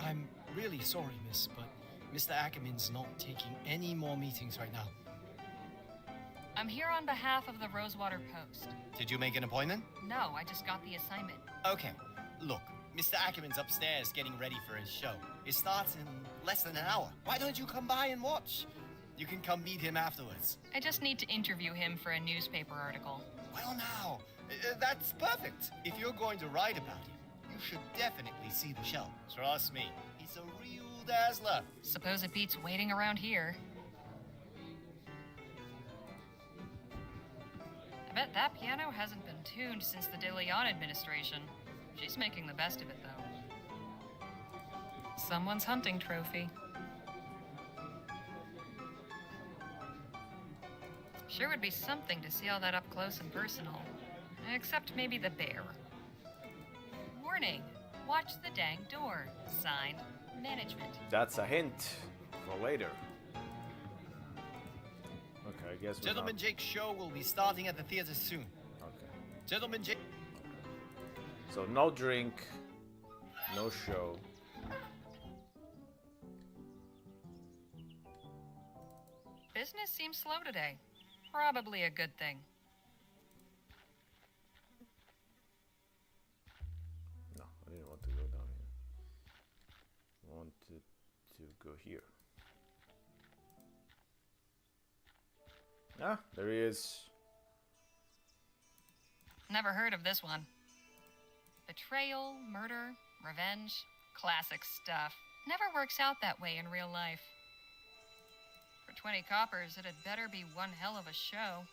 I'm really sorry, miss, but Mr. Ackerman's not taking any more meetings right now. I'm here on behalf of the Rosewater Post. Did you make an appointment? No, I just got the assignment. Okay, look, Mr. Ackerman's upstairs getting ready for his show. It starts in less than an hour. Why don't you come by and watch? You can come meet him afterwards. I just need to interview him for a newspaper article. Well, now, that's perfect. If you're going to write about him, you should definitely see the show. Trust me, he's a real dazzler. Suppose it beats waiting around here. I bet that piano hasn't been tuned since the De Leon administration. She's making the best of it, though. Someone's hunting trophy. Sure would be something to see all that up close and personal. Except maybe the bear. Warning, watch the dang door. Signed, management. That's a hint for later. Okay, I guess we're Gentleman not... Jake's show will be starting at the theater soon. Okay. Gentleman Jake. So no drink, no show. Business seems slow today. Probably a good thing. No, I didn't want to go down here. I wanted to go here. Ah, there he is. Never heard of this one. Betrayal, murder, revenge, classic stuff. Never works out that way in real life. For 20 coppers, it'd better be one hell of a show.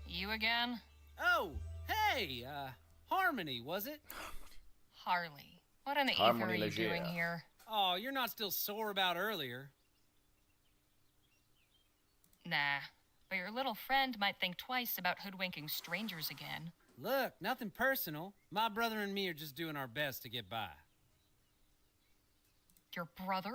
You again? Oh, hey, Harmony, was it? Harley. What in the Harmony ether are you Leger. doing here? Oh, you're not still sore about earlier. Nah, but your little friend might think twice about hoodwinking strangers again. Look, nothing personal. My brother and me are just doing our best to get by. Your brother?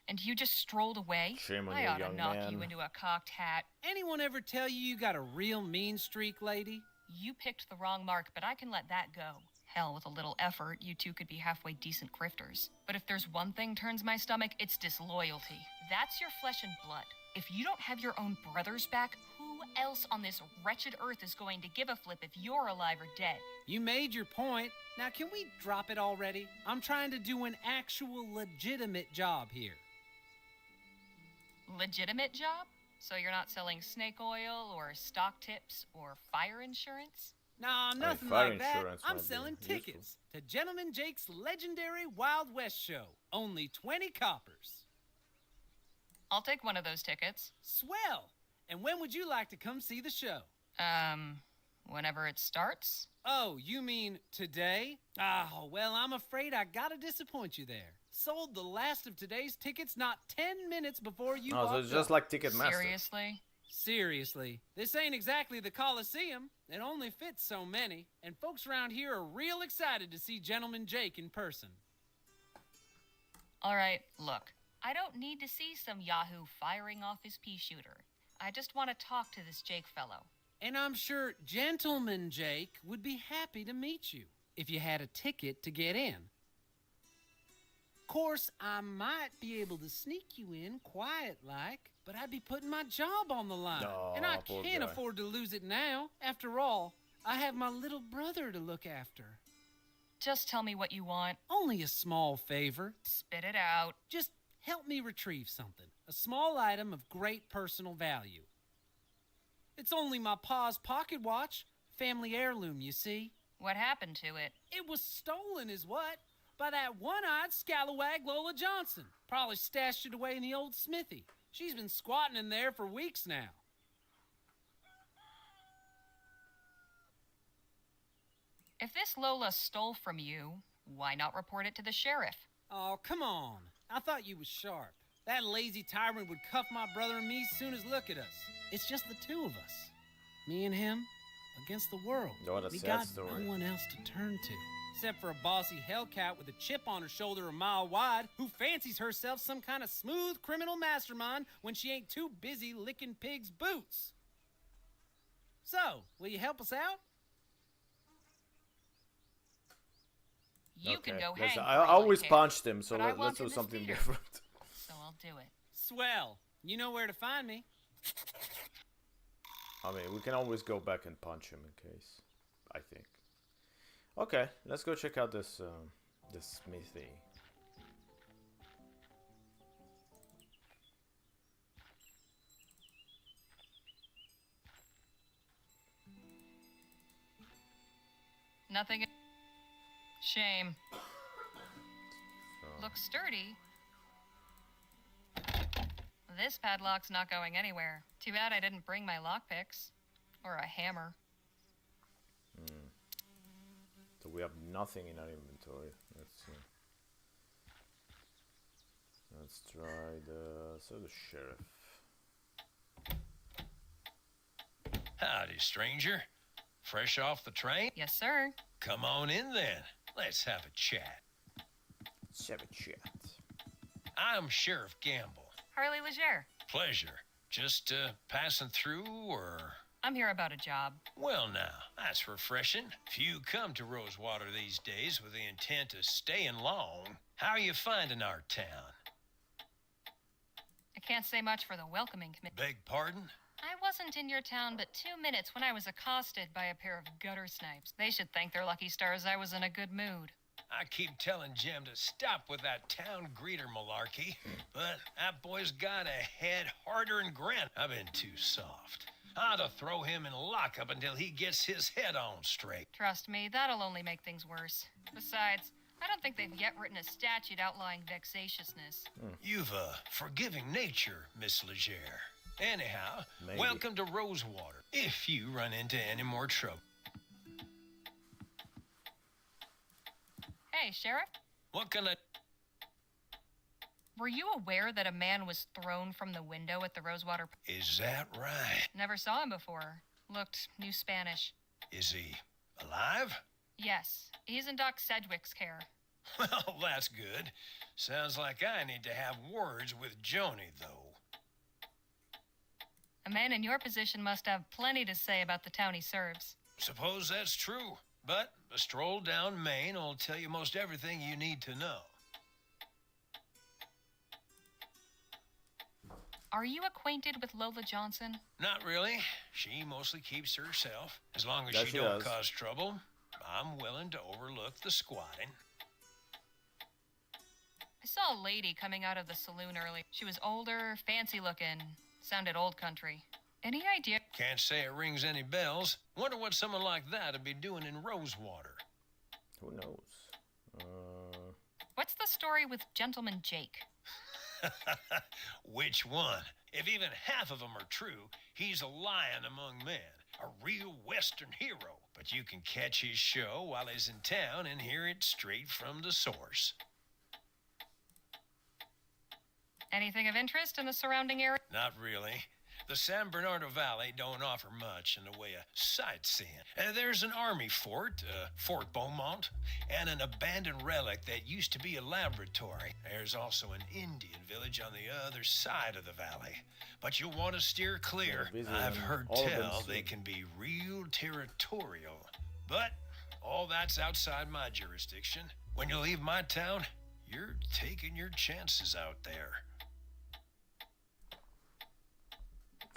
And you just strolled away? Shame on I you, ought to young knock man. you into a cocked hat. Anyone ever tell you got a real mean streak, lady? You picked the wrong mark, but I can let that go. Hell, with a little effort, you two could be halfway decent grifters. But if there's one thing turns my stomach, it's disloyalty. That's your flesh and blood. If you don't have your own brothers back, who else on this wretched earth is going to give a flip if you're alive or dead? You made your point. Now, can we drop it already? I'm trying to do an actual legitimate job here. Legitimate job? So you're not selling snake oil or stock tips or fire insurance? Nah, nothing fire like that. insurance I'm might be selling useful. tickets to Gentleman Jake's legendary Wild West show. Only 20 coppers. I'll take one of those tickets. Swell! And when would you like to come see the show? Whenever it starts? Oh, you mean today? Oh, well, I'm afraid I gotta disappoint you there. Sold the last of today's tickets not 10 minutes before you Oh, so walked it's just up. like Ticketmaster. Seriously? Seriously, this ain't exactly the Coliseum. It only fits so many, and folks around here are real excited to see Gentleman Jake in person. All right, look. I don't need to see some yahoo firing off his pea shooter. I just want to talk to this Jake fellow. And I'm sure Gentleman Jake would be happy to meet you if you had a ticket to get in. Course, I might be able to sneak you in quiet-like, but I'd be putting my job on the line. Aw, and I poor can't guy. afford to lose it now. After all, I have my little brother to look after. Just tell me what you want. Only a small favor. Spit it out. Just help me retrieve something. A small item of great personal value. It's only my pa's pocket watch. Family heirloom, you see. What happened to it? It was stolen is what? By that one-eyed scalawag Lola Johnson. Probably stashed it away in the old smithy. She's been squatting in there for weeks now. If this Lola stole from you, why not report it to the sheriff? Oh, come on. I thought you was sharp. That lazy tyrant would cuff my brother and me soon as look at us. It's just the two of us. Me and him against the world. What a We sad got story. no one else to turn to. Except for a bossy hellcat with a chip on her shoulder a mile wide who fancies herself some kind of smooth criminal mastermind when she ain't too busy licking pigs' boots. So, will you help us out? You can go let's- hang. I for all always care. punched him, so But I let's want do him as something leader. different. So I'll do it. Swell. You know where to find me. I mean, we can always go back and punch him in case, I think. Okay, let's go check out this this smithy. Nothing. Shame. So, Looks sturdy. This padlock's not going anywhere. Too bad I didn't bring my lockpicks. Or a hammer. so we have nothing in our inventory. Let's see. Let's try the sheriff. Howdy, stranger. Fresh off the train? Yes, sir. Come on in then. Let's have a chat. Let's have a chat. I'm Sheriff Gamble. Harley Legere. Pleasure. Just passing through, or... I'm here about a job. Well now, that's refreshing. Few come to Rosewater these days with the intent of staying long. How are you finding our town? I can't say much for the welcoming committee. Beg pardon? I wasn't in your town but 2 minutes when I was accosted by a pair of gutter snipes. They should thank their lucky stars I was in a good mood. I keep telling Jim to stop with that town greeter malarkey, but that boy's got a head harder than granite. I've been too soft. I ought to throw him in lockup until he gets his head on straight. Trust me, that'll only make things worse. Besides, I don't think they've yet written a statute outlawing vexatiousness. You've a forgiving nature, Miss Legere. Anyhow, Maybe. welcome to Rosewater, if you run into any more trouble. Hey, Sheriff, What can I... were you aware that a man was thrown from the window at the Rosewater? Is that right? Never saw him before. Looked New Spanish. Is he alive? Yes, he's in Doc Sedgwick's care. Well, that's good. Sounds like I need to have words with Joni, though. A man in your position must have plenty to say about the town he serves. Suppose that's true. But a stroll down Main will tell you most everything you need to know. Are you acquainted with Lola Johnson? Not really. She mostly keeps to herself. As long as Yes, she she don't does. cause trouble, I'm willing to overlook the squatting. I saw a lady coming out of the saloon early. She was older, fancy looking, sounded old country. Any idea? Can't say it rings any bells. Wonder what someone like that'd be doing in Rosewater. Who knows? What's the story with Gentleman Jake? Which one? If even half of them are true, he's a lion among men, a real Western hero. But you can catch his show while he's in town and hear it straight from the source. Anything of interest in the surrounding area? Not really. The San Bernardino Valley don't offer much in the way of sightseeing. There's an army fort, Fort Beaumont, and an abandoned relic that used to be a laboratory. There's also an Indian village on the other side of the valley. But you'll want to steer clear. Yeah, busy I've and heard all of them tell soon. they can be real territorial. But all that's outside my jurisdiction. When you leave my town, you're taking your chances out there.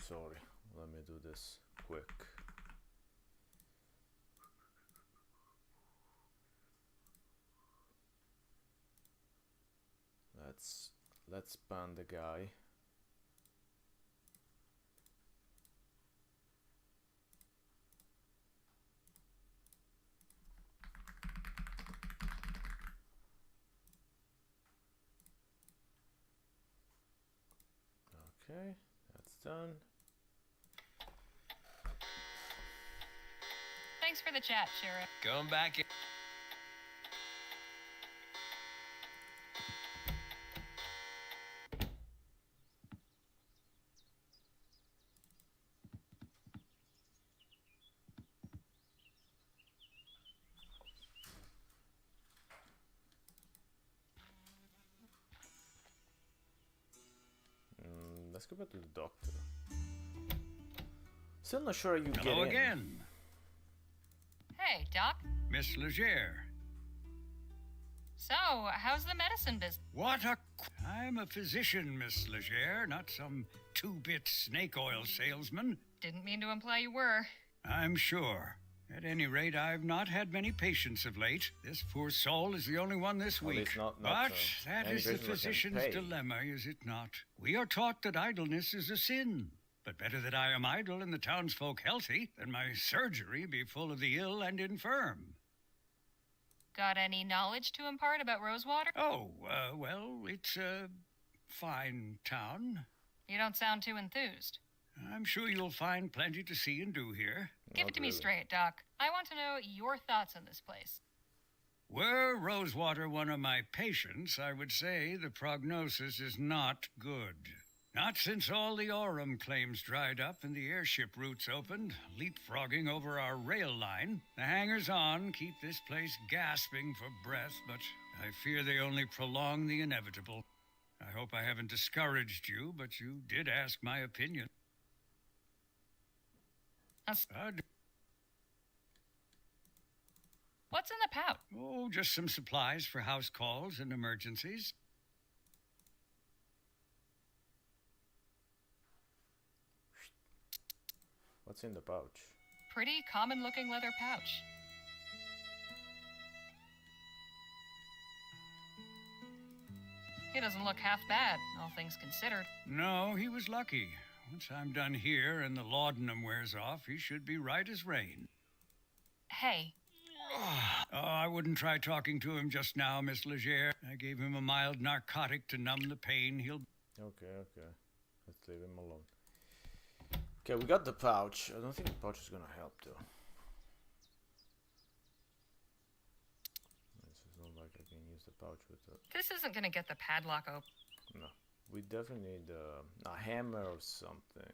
Sorry, let me do this quick. Let's ban the guy. Okay, that's done. Thanks for the chat, Sheriff. Come back in. Let's go back to the doctor. Still not sure you get Hello in. again, Hey, Doc. Miss Legere. So, how's the medicine business? What a... I'm a physician, Miss Legere, not some two-bit snake oil salesman. Didn't mean to imply you were. I'm sure. At any rate, I've not had many patients of late. This poor soul is the only one this Well, week. it's not But that any is the patient that can physician's pay. dilemma, is it not? We are taught that idleness is a sin. But better that I am idle and the townsfolk healthy than my surgery be full of the ill and infirm. Got any knowledge to impart about Rosewater? Oh, well, it's a fine town. You don't sound too enthused. I'm sure you'll find plenty to see and do here. Give Not it to me really. straight, Doc. I want to know your thoughts on this place. Were Rosewater one of my patients, I would say the prognosis is not good. Not since all the Aurum claims dried up and the airship routes opened, leapfrogging over our rail line. The hangers-on keep this place gasping for breath, but I fear they only prolong the inevitable. I hope I haven't discouraged you, but you did ask my opinion. What's in the pouch? Oh, just some supplies for house calls and emergencies. What's in the pouch? Pretty common-looking leather pouch. He doesn't look half bad, all things considered. No, he was lucky. Once I'm done here and the laudanum wears off, he should be right as rain. Hey. Oh, I wouldn't try talking to him just now, Miss Legere. I gave him a mild narcotic to numb the pain. He'll... Okay. Let's leave him alone. Okay, we got the pouch. I don't think the pouch is gonna help, though. It's not like I can use the pouch with the... This isn't gonna get the padlock open. No. We definitely need a hammer or something.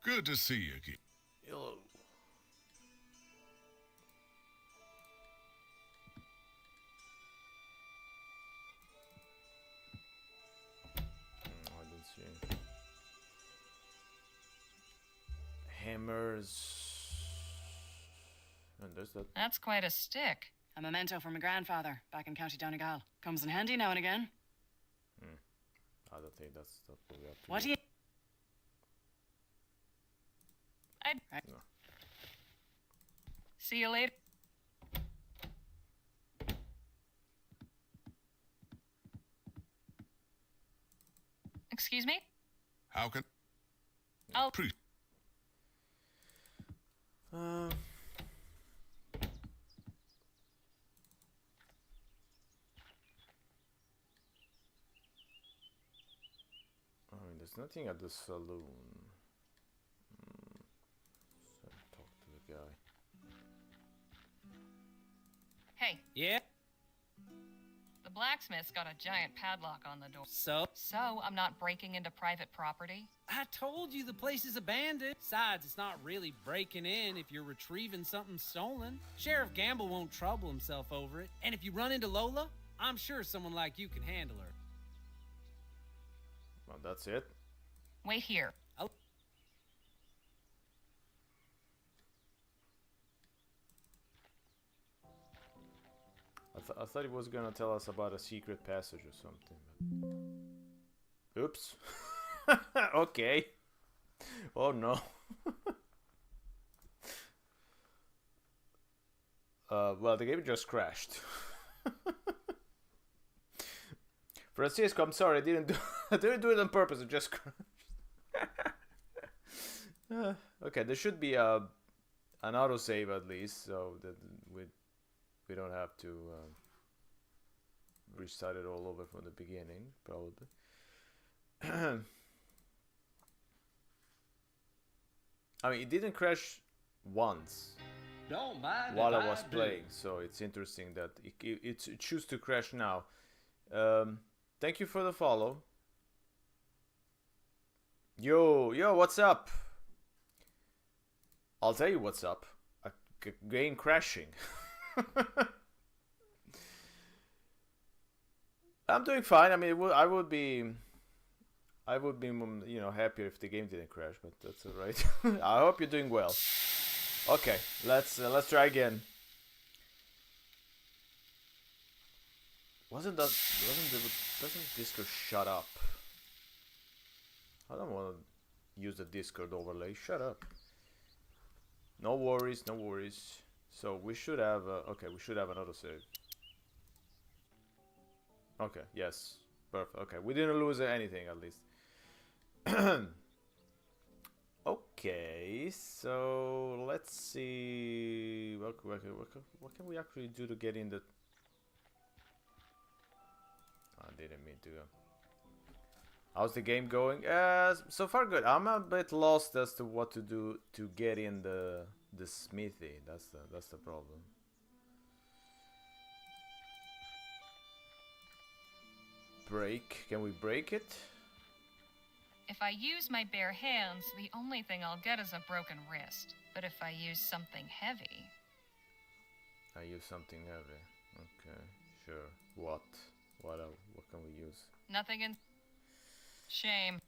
Good to see you again. Hello. I don't see any. Hammers. And there's that. That's quite a stick. A memento from my grandfather back in County Donegal. Comes in handy now and again. I don't think that's what we have to What do you... No. See you later. Excuse me? How can... Oh. Pre- I mean, there's nothing at the saloon. So talk to the guy. Hey, Yeah? the blacksmith's got a giant padlock on the door. So? So I'm not breaking into private property? I told you the place is abandoned. Besides, it's not really breaking in if you're retrieving something stolen. Sheriff Gamble won't trouble himself over it. And if you run into Lola, I'm sure someone like you can handle her. Well, that's it. Wait here. Oh. I thought he was gonna tell us about a secret passage or something. But... Oops. Okay. Oh no. Well, the game just crashed. Francisco, I'm sorry, I didn't do it on purpose. It just crashed. Okay, there should be an autosave at least, so that we don't have to restart it all over from the beginning, probably. I mean, it didn't crash once Don't mind while if I was do. playing, so it's interesting that it chooses to crash now. Thank you for the follow. Yo, what's up? I'll tell you what's up. A game crashing. I'm doing fine. I mean, I would be, you know, happier if the game didn't crash, but that's all right. I hope you're doing well. Okay, let's try again. Doesn't Discord shut up? I don't want to use the Discord overlay. Shut up. No worries, no worries. So we should have okay, we should have another save. Okay, yes, perfect. Okay, we didn't lose anything at least. Okay, so let's see what can we actually do to get in the... I didn't mean to go. How's the game going? So far good. I'm a bit lost as to what to do to get in the smithy. That's the problem. break? Can we break it? If I use my bare hands, the only thing I'll get is a broken wrist. But if I use something heavy... I use something heavy. Okay, sure. What? What can we use? Nothing in... Shame.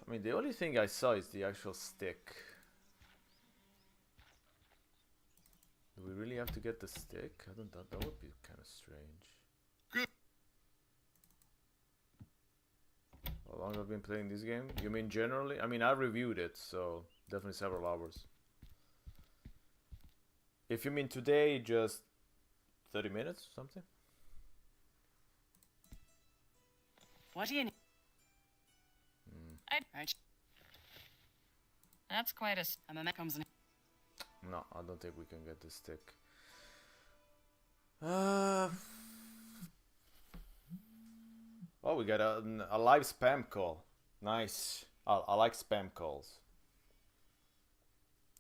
I mean, the only thing I saw is the actual stick. Do we really have to get the stick? I don't. That would be kind of strange. Good. How long have I been playing this game? You mean generally? I mean, I reviewed it, so definitely several hours. If you mean today, just 30 minutes, something? What do you need? Right. That's quite a... And then that comes in. No, I don't think we can get the stick. Oh, we got a live spam call. Nice. I like spam calls.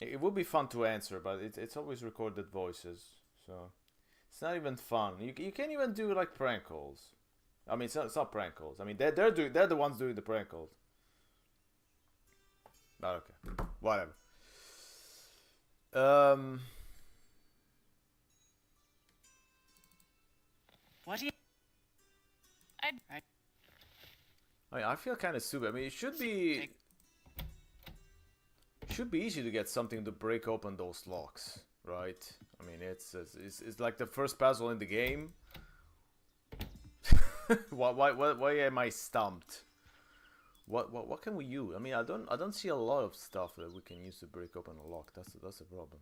It would be fun to answer, but it's always recorded voices, so it's not even fun. You can't even do like prank calls. I mean, it's not prank calls. I mean, they're the ones doing the prank calls. But okay, whatever. What do you... Right. I mean, I feel kind of stupid. I mean, it should be easy to get something to break open those locks, right? I mean, it's like the first puzzle in the game. Why am I stumped? What can we use? I mean, I don't see a lot of stuff that we can use to break open a lock. That's a problem.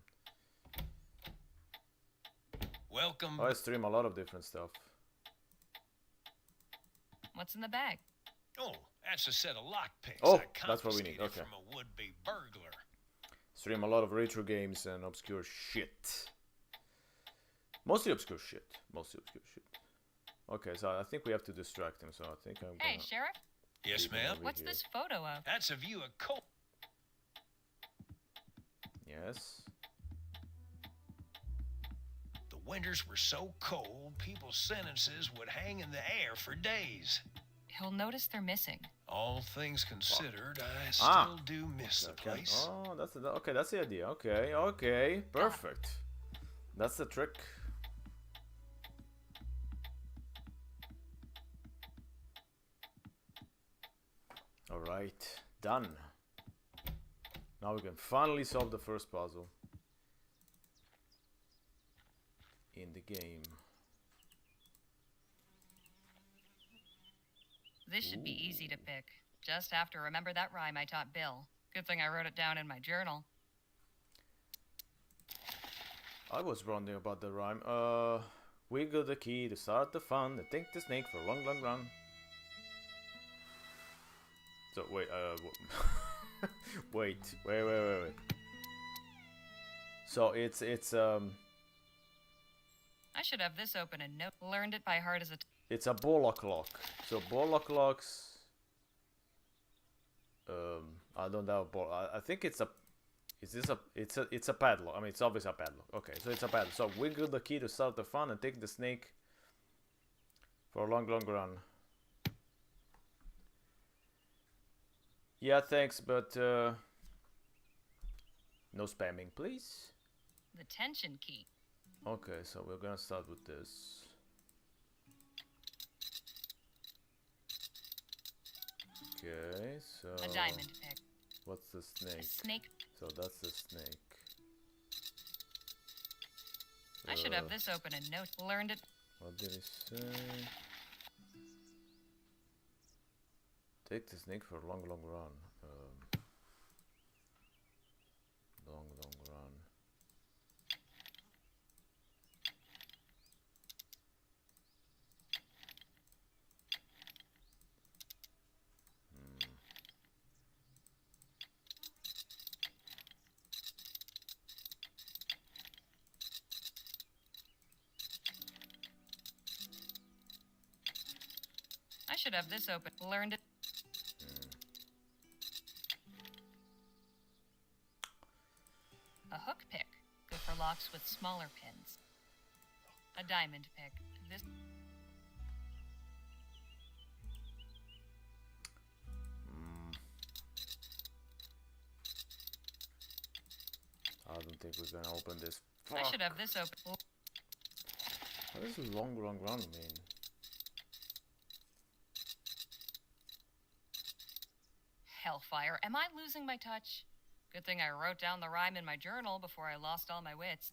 Welcome. I stream a lot of different stuff. What's in the bag? Oh, that's a set of lockpicks. Oh, I that's what we need. confiscated Okay. From a would-be burglar. Stream a lot of retro games and obscure shit. Mostly obscure shit. Okay, so I think we have to distract him. So I think I'm gonna... Hey, Sheriff? Yes, leave him ma'am. over What's here. this photo of? That's a view of coal. Yes. The winters were so cold, people's sentences would hang in the air for days. He'll notice they're missing. All things considered, I still do miss the Okay. place. Oh, that's the idea. Okay, perfect. That's the trick. All right, done. Now we can finally solve the first puzzle in the game. This should be easy to pick. Just have to remember that rhyme I taught Bill. Good thing I wrote it down in my journal. I was wondering about the rhyme. Wiggle the key to start the fun, and take the snake for a long, long run. So wait, wait. So it's I should have this open and learned it by heart as a... It's a Bollock lock. So Bollock locks. I don't have I think it's a. Is this a? It's a padlock. I mean, it's obviously a padlock. Okay, so it's a padlock. So wiggle the key to start the fun and take the snake for a long, long run. Yeah, thanks, but no spamming, please. The tension key. Okay, so we're gonna start with this. Okay, so... A diamond pick. What's the snake? A snake. So that's the snake. I should have this open and learned it. What did he say? Take the snake for a long, long run. Long, long run. I should have this open. Learned it. A hook pick. Good for locks with smaller pins. A diamond pick. This... think we're gonna open this. I should have this open. What does long run mean? Hellfire, am I losing my touch? Good thing I wrote down the rhyme in my journal before I lost all my wits.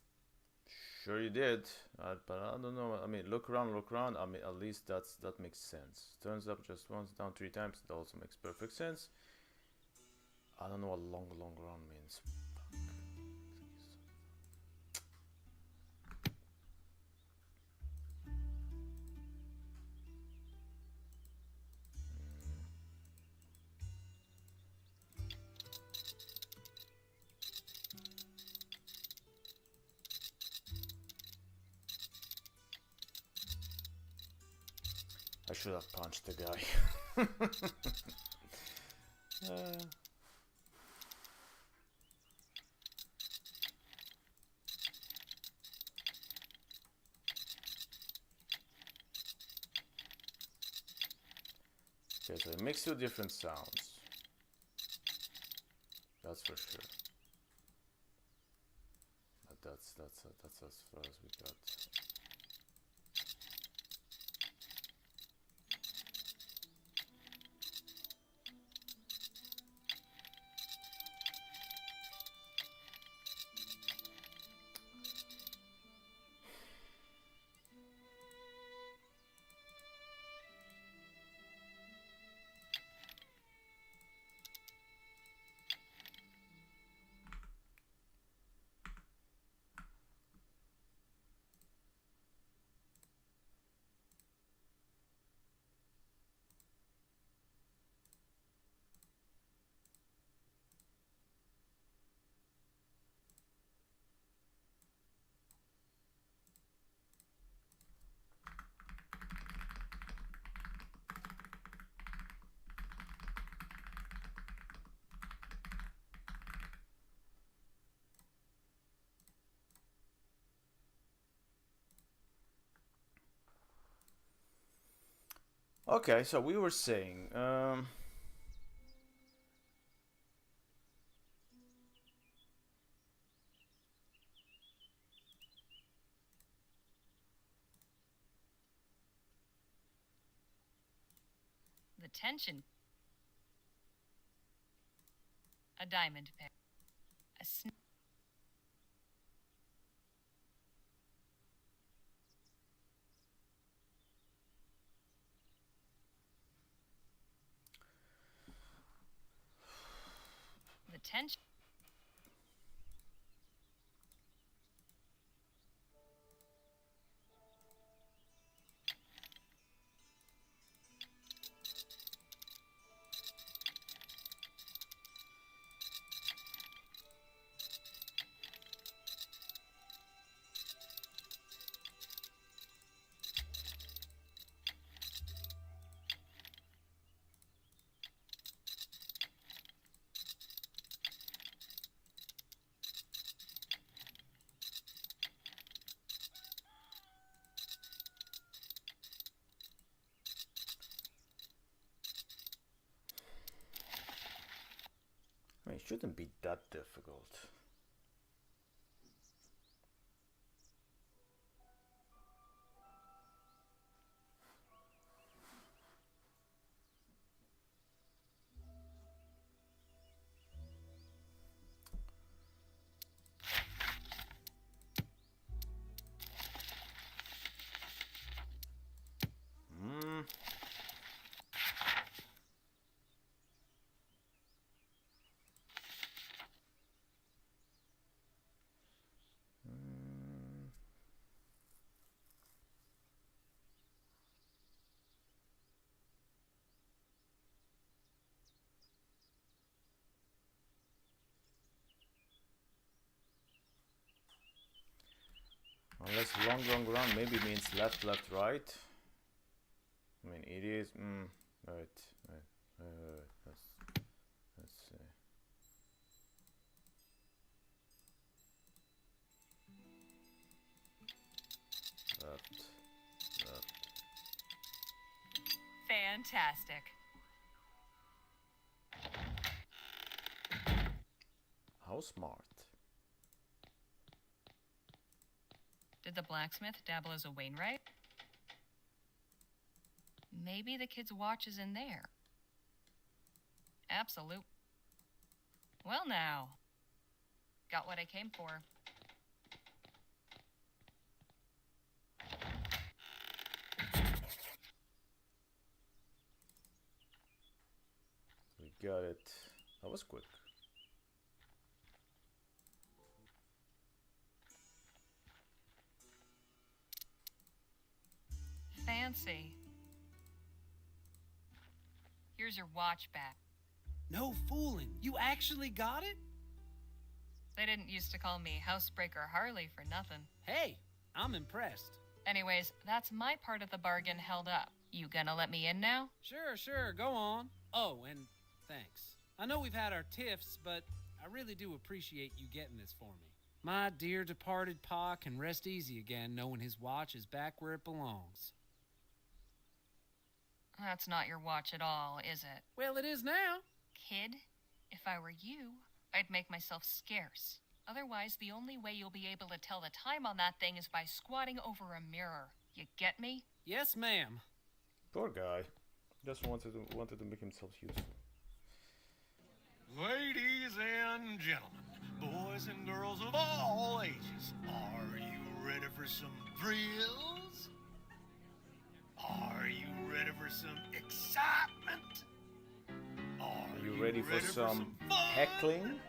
Sure you did, but I don't know. I mean, look around. I mean, at least that makes sense. Turns up just once, down 3 times. It also makes perfect sense. I don't know what long run means. I should have punched the guy. Okay, so it makes 2 different sounds. That's for sure. But that's as far as we got. Okay, so we were saying, The tension. A diamond pair. A the tension. I mean, it shouldn't be that difficult. Unless long run maybe means left, right. I mean, it is. Right. Let's see. Left. Fantastic. How smart. Did the blacksmith dabble as a Wainwright? Maybe the kid's watch is in there. Absolute. Well now. Got what I came for. We got it. That was quick. Fancy. Here's your watch back. No fooling. You actually got it? They didn't used to call me Housebreaker Harley for nothing. Hey, I'm impressed. Anyways, that's my part of the bargain held up. You gonna let me in now? Sure, go on. Oh, and thanks. I know we've had our tiffs, but I really do appreciate you getting this for me. My dear departed pa can rest easy again knowing his watch is back where it belongs. That's not your watch at all, is it? Well, it is now. Kid, if I were you, I'd make myself scarce. Otherwise, the only way you'll be able to tell the time on that thing is by squatting over a mirror. You get me? Yes, ma'am. Poor guy. Just wanted to make himself useful. Ladies and gentlemen, boys and girls of all ages, are you ready for some thrills? Are you ready for some excitement? Are you ready for some fun? heckling?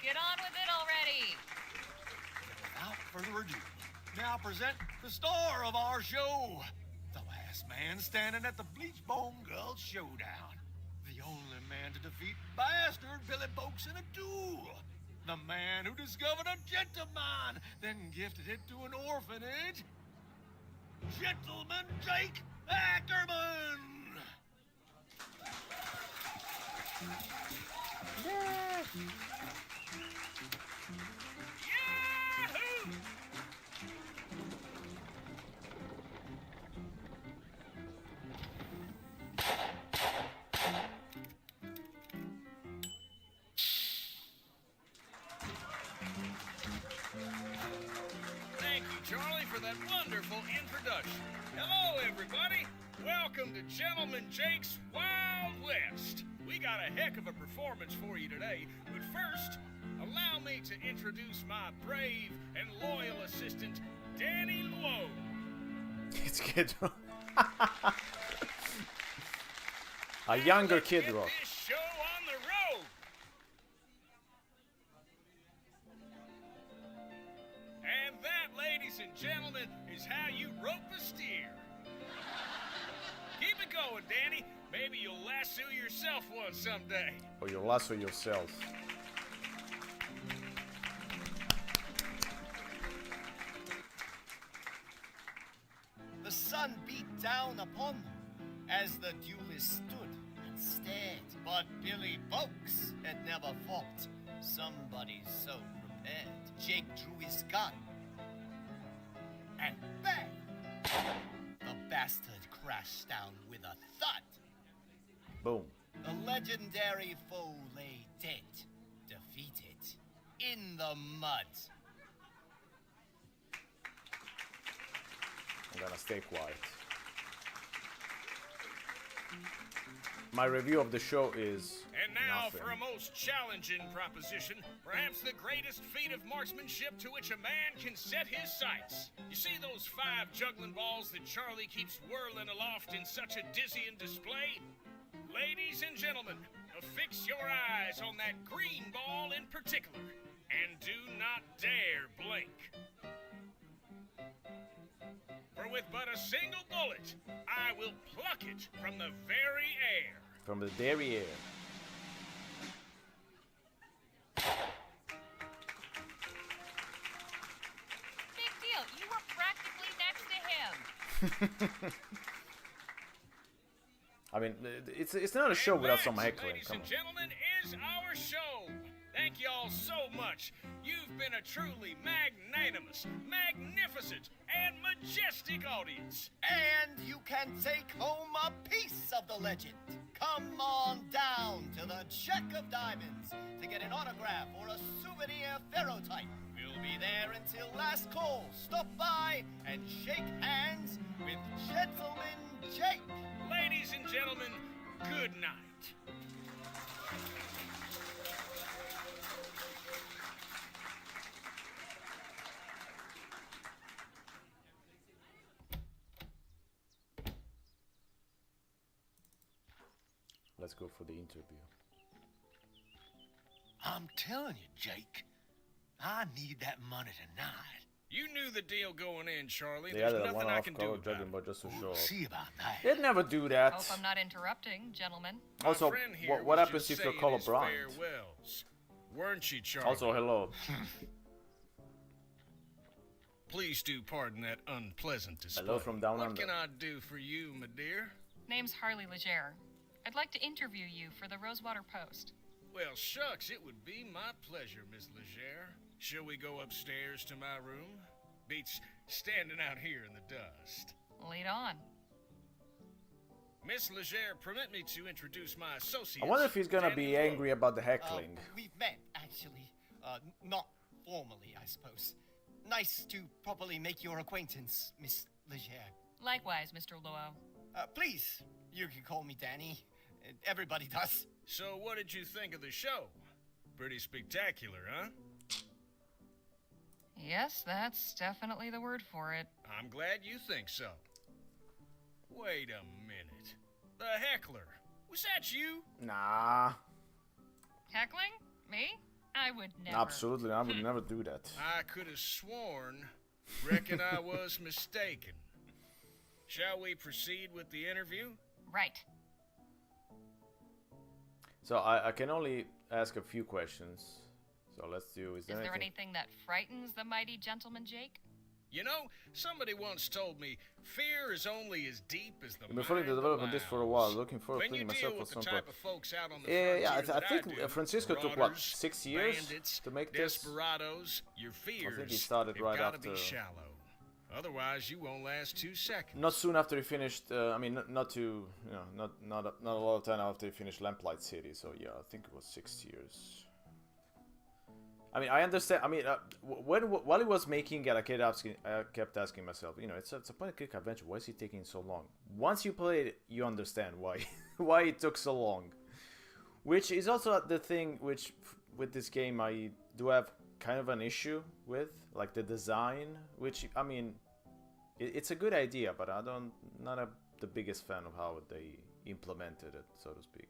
Get on with it already! Without further ado, now present the star of our show, the last man standing at the Bleachbone Girls Showdown. The only man to defeat bastard Billy Boakes in a duel. The man who discovered a gentleman, then gifted it to an orphanage. Gentleman Jake Ackerman! Yahoo! Thank you, Charlie, for that wonderful introduction. Hello, everybody. Welcome to Gentleman Jake's Wild West. We got a heck of a performance for you today, but first, allow me to introduce my brave and loyal assistant, Danny Lowe. It's Kid Rock. A younger Kid Get Rock. this show on the road. And that, ladies and gentlemen, is how you rope a steer. Keep it going, Danny. Maybe you'll lasso yourself one someday. Or you lasso yourself. The sun beat down upon them as the duelists stood and stared. But Billy Boakes had never fought somebody so prepared. Jake drew his gun, and bang! The bastard crashed down with a thud. Boom. The legendary foe lay dead, defeated, in the mud. I'm gonna stay quiet. My review of the show is And now nothing. for a most challenging proposition, perhaps the greatest feat of marksmanship to which a man can set his sights. You see those 5 juggling balls that Charlie keeps whirling aloft in such a dizzying display? Ladies and gentlemen, affix your eyes on that green ball in particular, and do not dare blink. For with but a single bullet, I will pluck it from the very air. From the derriere. Big deal. You were practically next to him. I mean, it's not a show And without some that, heckling. ladies Come and on. gentlemen, is our show. Thank y'all so much. You've been a truly magnanimous, magnificent, and majestic audience. And you can take home a piece of the legend. Come on down to the Check of Diamonds to get an autograph or a souvenir ferrotype. We'll Be there until last call. Stop by and shake hands with Gentleman Jake. Ladies and gentlemen, good night. Let's go for the interview. I'm telling you, Jake, I need that money tonight. You knew the deal going in, Charlie. They There's added a nothing I one-off can do color about judging, it. but just to show We'll off. see about that. They'd never do that. Hope I'm not interrupting, gentlemen. My Also, friend here what was happens just if you're saying his colorblind? farewells. Weren't you, Charlie? Also, hello. Please do pardon that unpleasant display. Hello from down What under. can I do for you, my dear? Name's Harley Legere. I'd like to interview you for the Rosewater Post. Well, shucks, it would be my pleasure, Miss Legere. Shall we go upstairs to my room? Beats standing out here in the dust. Lead on. Miss Legere, permit me to introduce my associate. I wonder if he's gonna be angry about the heckling. We've met, actually. Not formally, I suppose. Nice to properly make your acquaintance, Miss Legere. Likewise, Mr. Luo. Please, you can call me Danny. Everybody does. So what did you think of the show? Pretty spectacular, huh? Yes, that's definitely the word for it. I'm glad you think so. Wait a minute. The heckler. Was that you? Nah, Heckling? Me? I would never. absolutely, I would never do that. I could have sworn. Reckon I was mistaken. Shall we proceed with the interview? Right. So I can only ask a few questions. So let's do. Is there anything that frightens the mighty Gentleman Jake? You know, somebody once told me, fear is only as deep as the I've been following the mind development of this for a while, allows. looking forward to When you putting deal myself on with the some type point. of folks out on the Yeah, frontier I that think do, Francisco took what, marauders, 6 years bandits, to make this. desperados, your fears he started have right gotta after. be shallow. Otherwise, you won't last 2 seconds. Not soon after he finished. I mean, not too. You know, not a lot of time after he finished Lamplight City. So yeah, I think it was 6 years. I mean, I understand. I mean, while he was making it, I kept asking myself, you know, it's a point-and-click adventure. Why is he taking so long? Once you play it, you understand why why it took so long. Which is also the thing which with this game I do have kind of an issue with, like the design. Which I mean, it's a good idea, but not the biggest fan of how they implemented it, so to speak.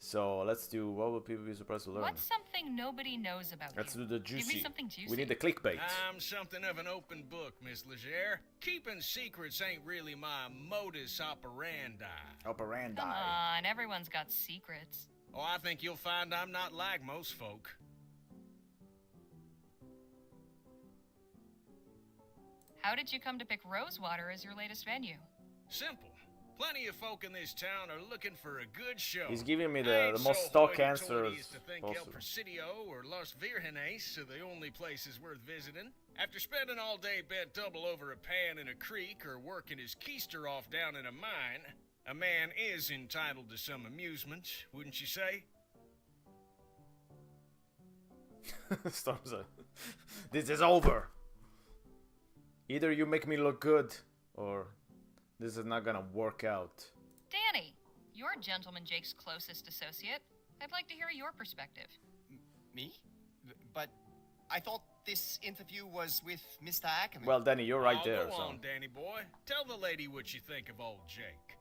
So let's do. What will people be surprised to learn? What's something nobody knows about Let's you? do the Give me juicy. something juicy. We need the clickbait. I'm something of an open book, Miss Legere. Keeping secrets ain't really my modus operandi. Operandi. Come on, everyone's got secrets. Oh, I think you'll find I'm not like most folk. How did you come to pick Rosewater as your latest venue? Simple. Plenty of folk in this town are looking for a good show. He's giving me I the ain't most so stock hoity-toity answers as to think El possible. Presidio or Los Virgenes are the only places worth visiting. After spending all day bent double over a pan in a creek or working his keister off down in a mine, a man is entitled to some amusement, wouldn't you say? Storm's a, this is over. Either you make me look good, or this is not gonna work out. Danny, you're Gentleman Jake's closest associate. I'd like to hear your perspective. Me? But I thought this interview was with Mr. Ackerman. Well, Danny, you're right there. Go So on, Danny boy. Tell the lady what you think of old Jake.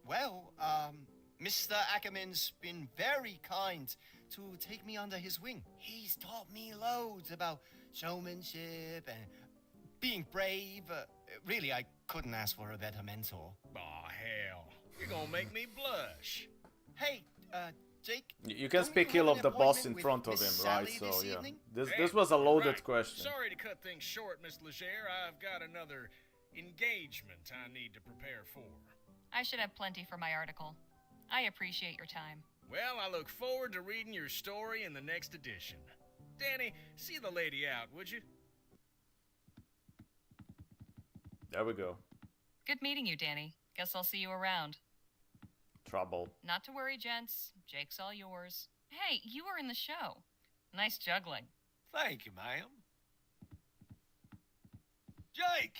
Well, Mr. Ackerman's been very kind to take me under his wing. He's taught me loads about showmanship and being brave. Really, I couldn't ask for a better mentor. Aw, hell. You're gonna make me blush. Hey, Jake. you can don't speak you ill have of an the boss appointment in with front of Miss him, right? Sally So this yeah, evening? this was a loaded Right. question. Sorry to cut things short, Miss Legere. I've got another engagement I need to prepare for. I should have plenty for my article. I appreciate your time. Well, I look forward to reading your story in the next edition. Danny, see the lady out, would you? There we go. Good meeting you, Danny. Guess I'll see you around. Trouble. Not to worry, gents. Jake's all yours. Hey, you were in the show. Nice juggling. Thank you, ma'am. Jake,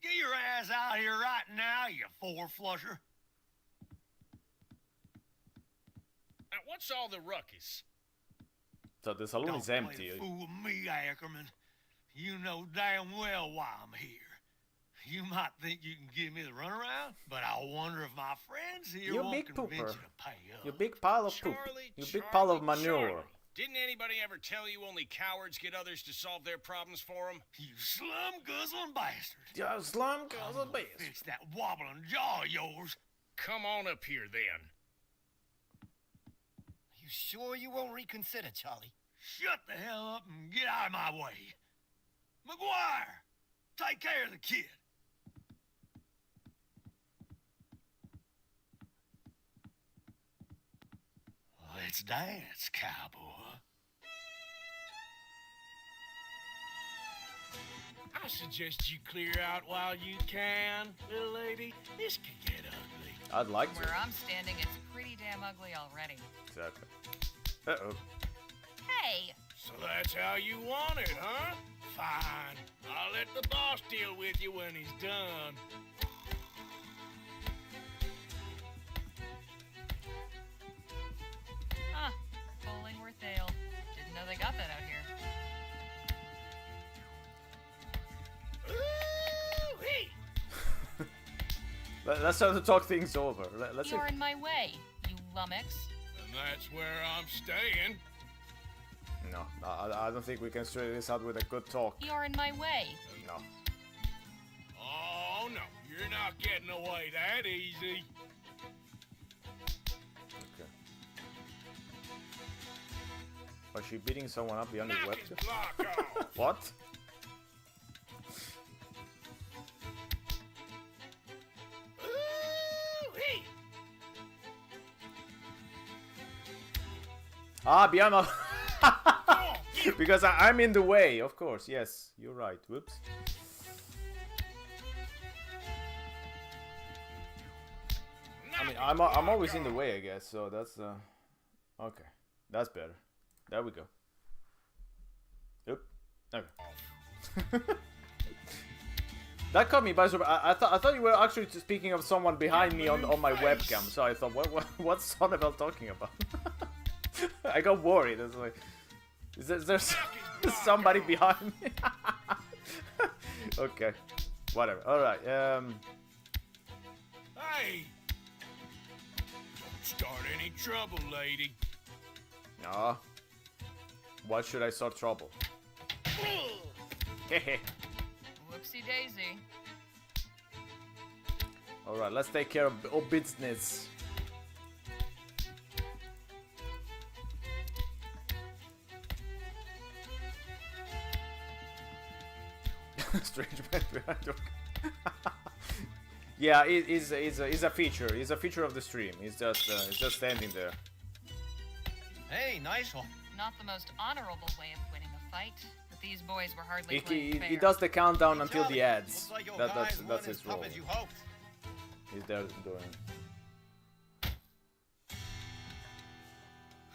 get your ass out here right now, you four-flusher. Now, what's all the ruckus? So the saloon Don't is play empty. the fool with me, Ackerman. You know damn well why I'm here. You might think you can give me the runaround, but I wonder if my friends here You won't big convince pooper. you to pay up. You big pile of poop. Charlie, You big pile of Charlie, manure. Charlie. Didn't anybody ever tell you only cowards get others to solve their problems for them? You slum-guzzling bastard. Yeah, slum goes a I'm gonna base. fix that wobbling jaw of yours. Come on up here, then. You sure you won't reconsider, Charlie? Shut the hell up and get out of my way. McGuire, take care of the kid. Let's dance, cowboy. I suggest you clear out while you can, little lady. This can get ugly. I'd like From to. where I'm standing, it's pretty damn ugly already. Exactly. Uh-oh. Hey! So that's how you want it, huh? Fine. I'll let the boss deal with you when he's done. Huh. Bollingworth Ale. Didn't know they got that out here. Ooh-wee! Let's try to talk things over. Let's see. You're in my way, you lummox. And that's where I'm staying. No, I don't think we can straighten this out with a good talk. You're in my way. No. Oh, no. You're not getting away that easy. Okay. Was she beating someone up behind the Knock his webcam? block off. What? Ooh-wee! Ah, behind my... Oh, Because I'm in the way, of course. Yes, you're right. Whoops. I mean, I'm always in the way, I guess. So that's okay. That's better. There we go. Yep. Okay. That caught me by surprise. I thought you were actually speaking of someone behind me on my webcam. So I thought, what's Sonneville talking about? I got worried. It's like, is there somebody behind me? Okay, whatever. All right. hey! Don't start any trouble, lady. No. Why should I start trouble? Hehe. Whoopsie daisy. All right, let's take care of business. Strange man behind you. Yeah, he's a feature. He's a feature of the stream. He's just standing there. Hey, nice one. Not the most honorable way of winning a fight, but these boys were hardly He playing fair. does the countdown until Charlie, the ads. looks like your That's guys weren't as his tough role. as you hoped. He's there doing.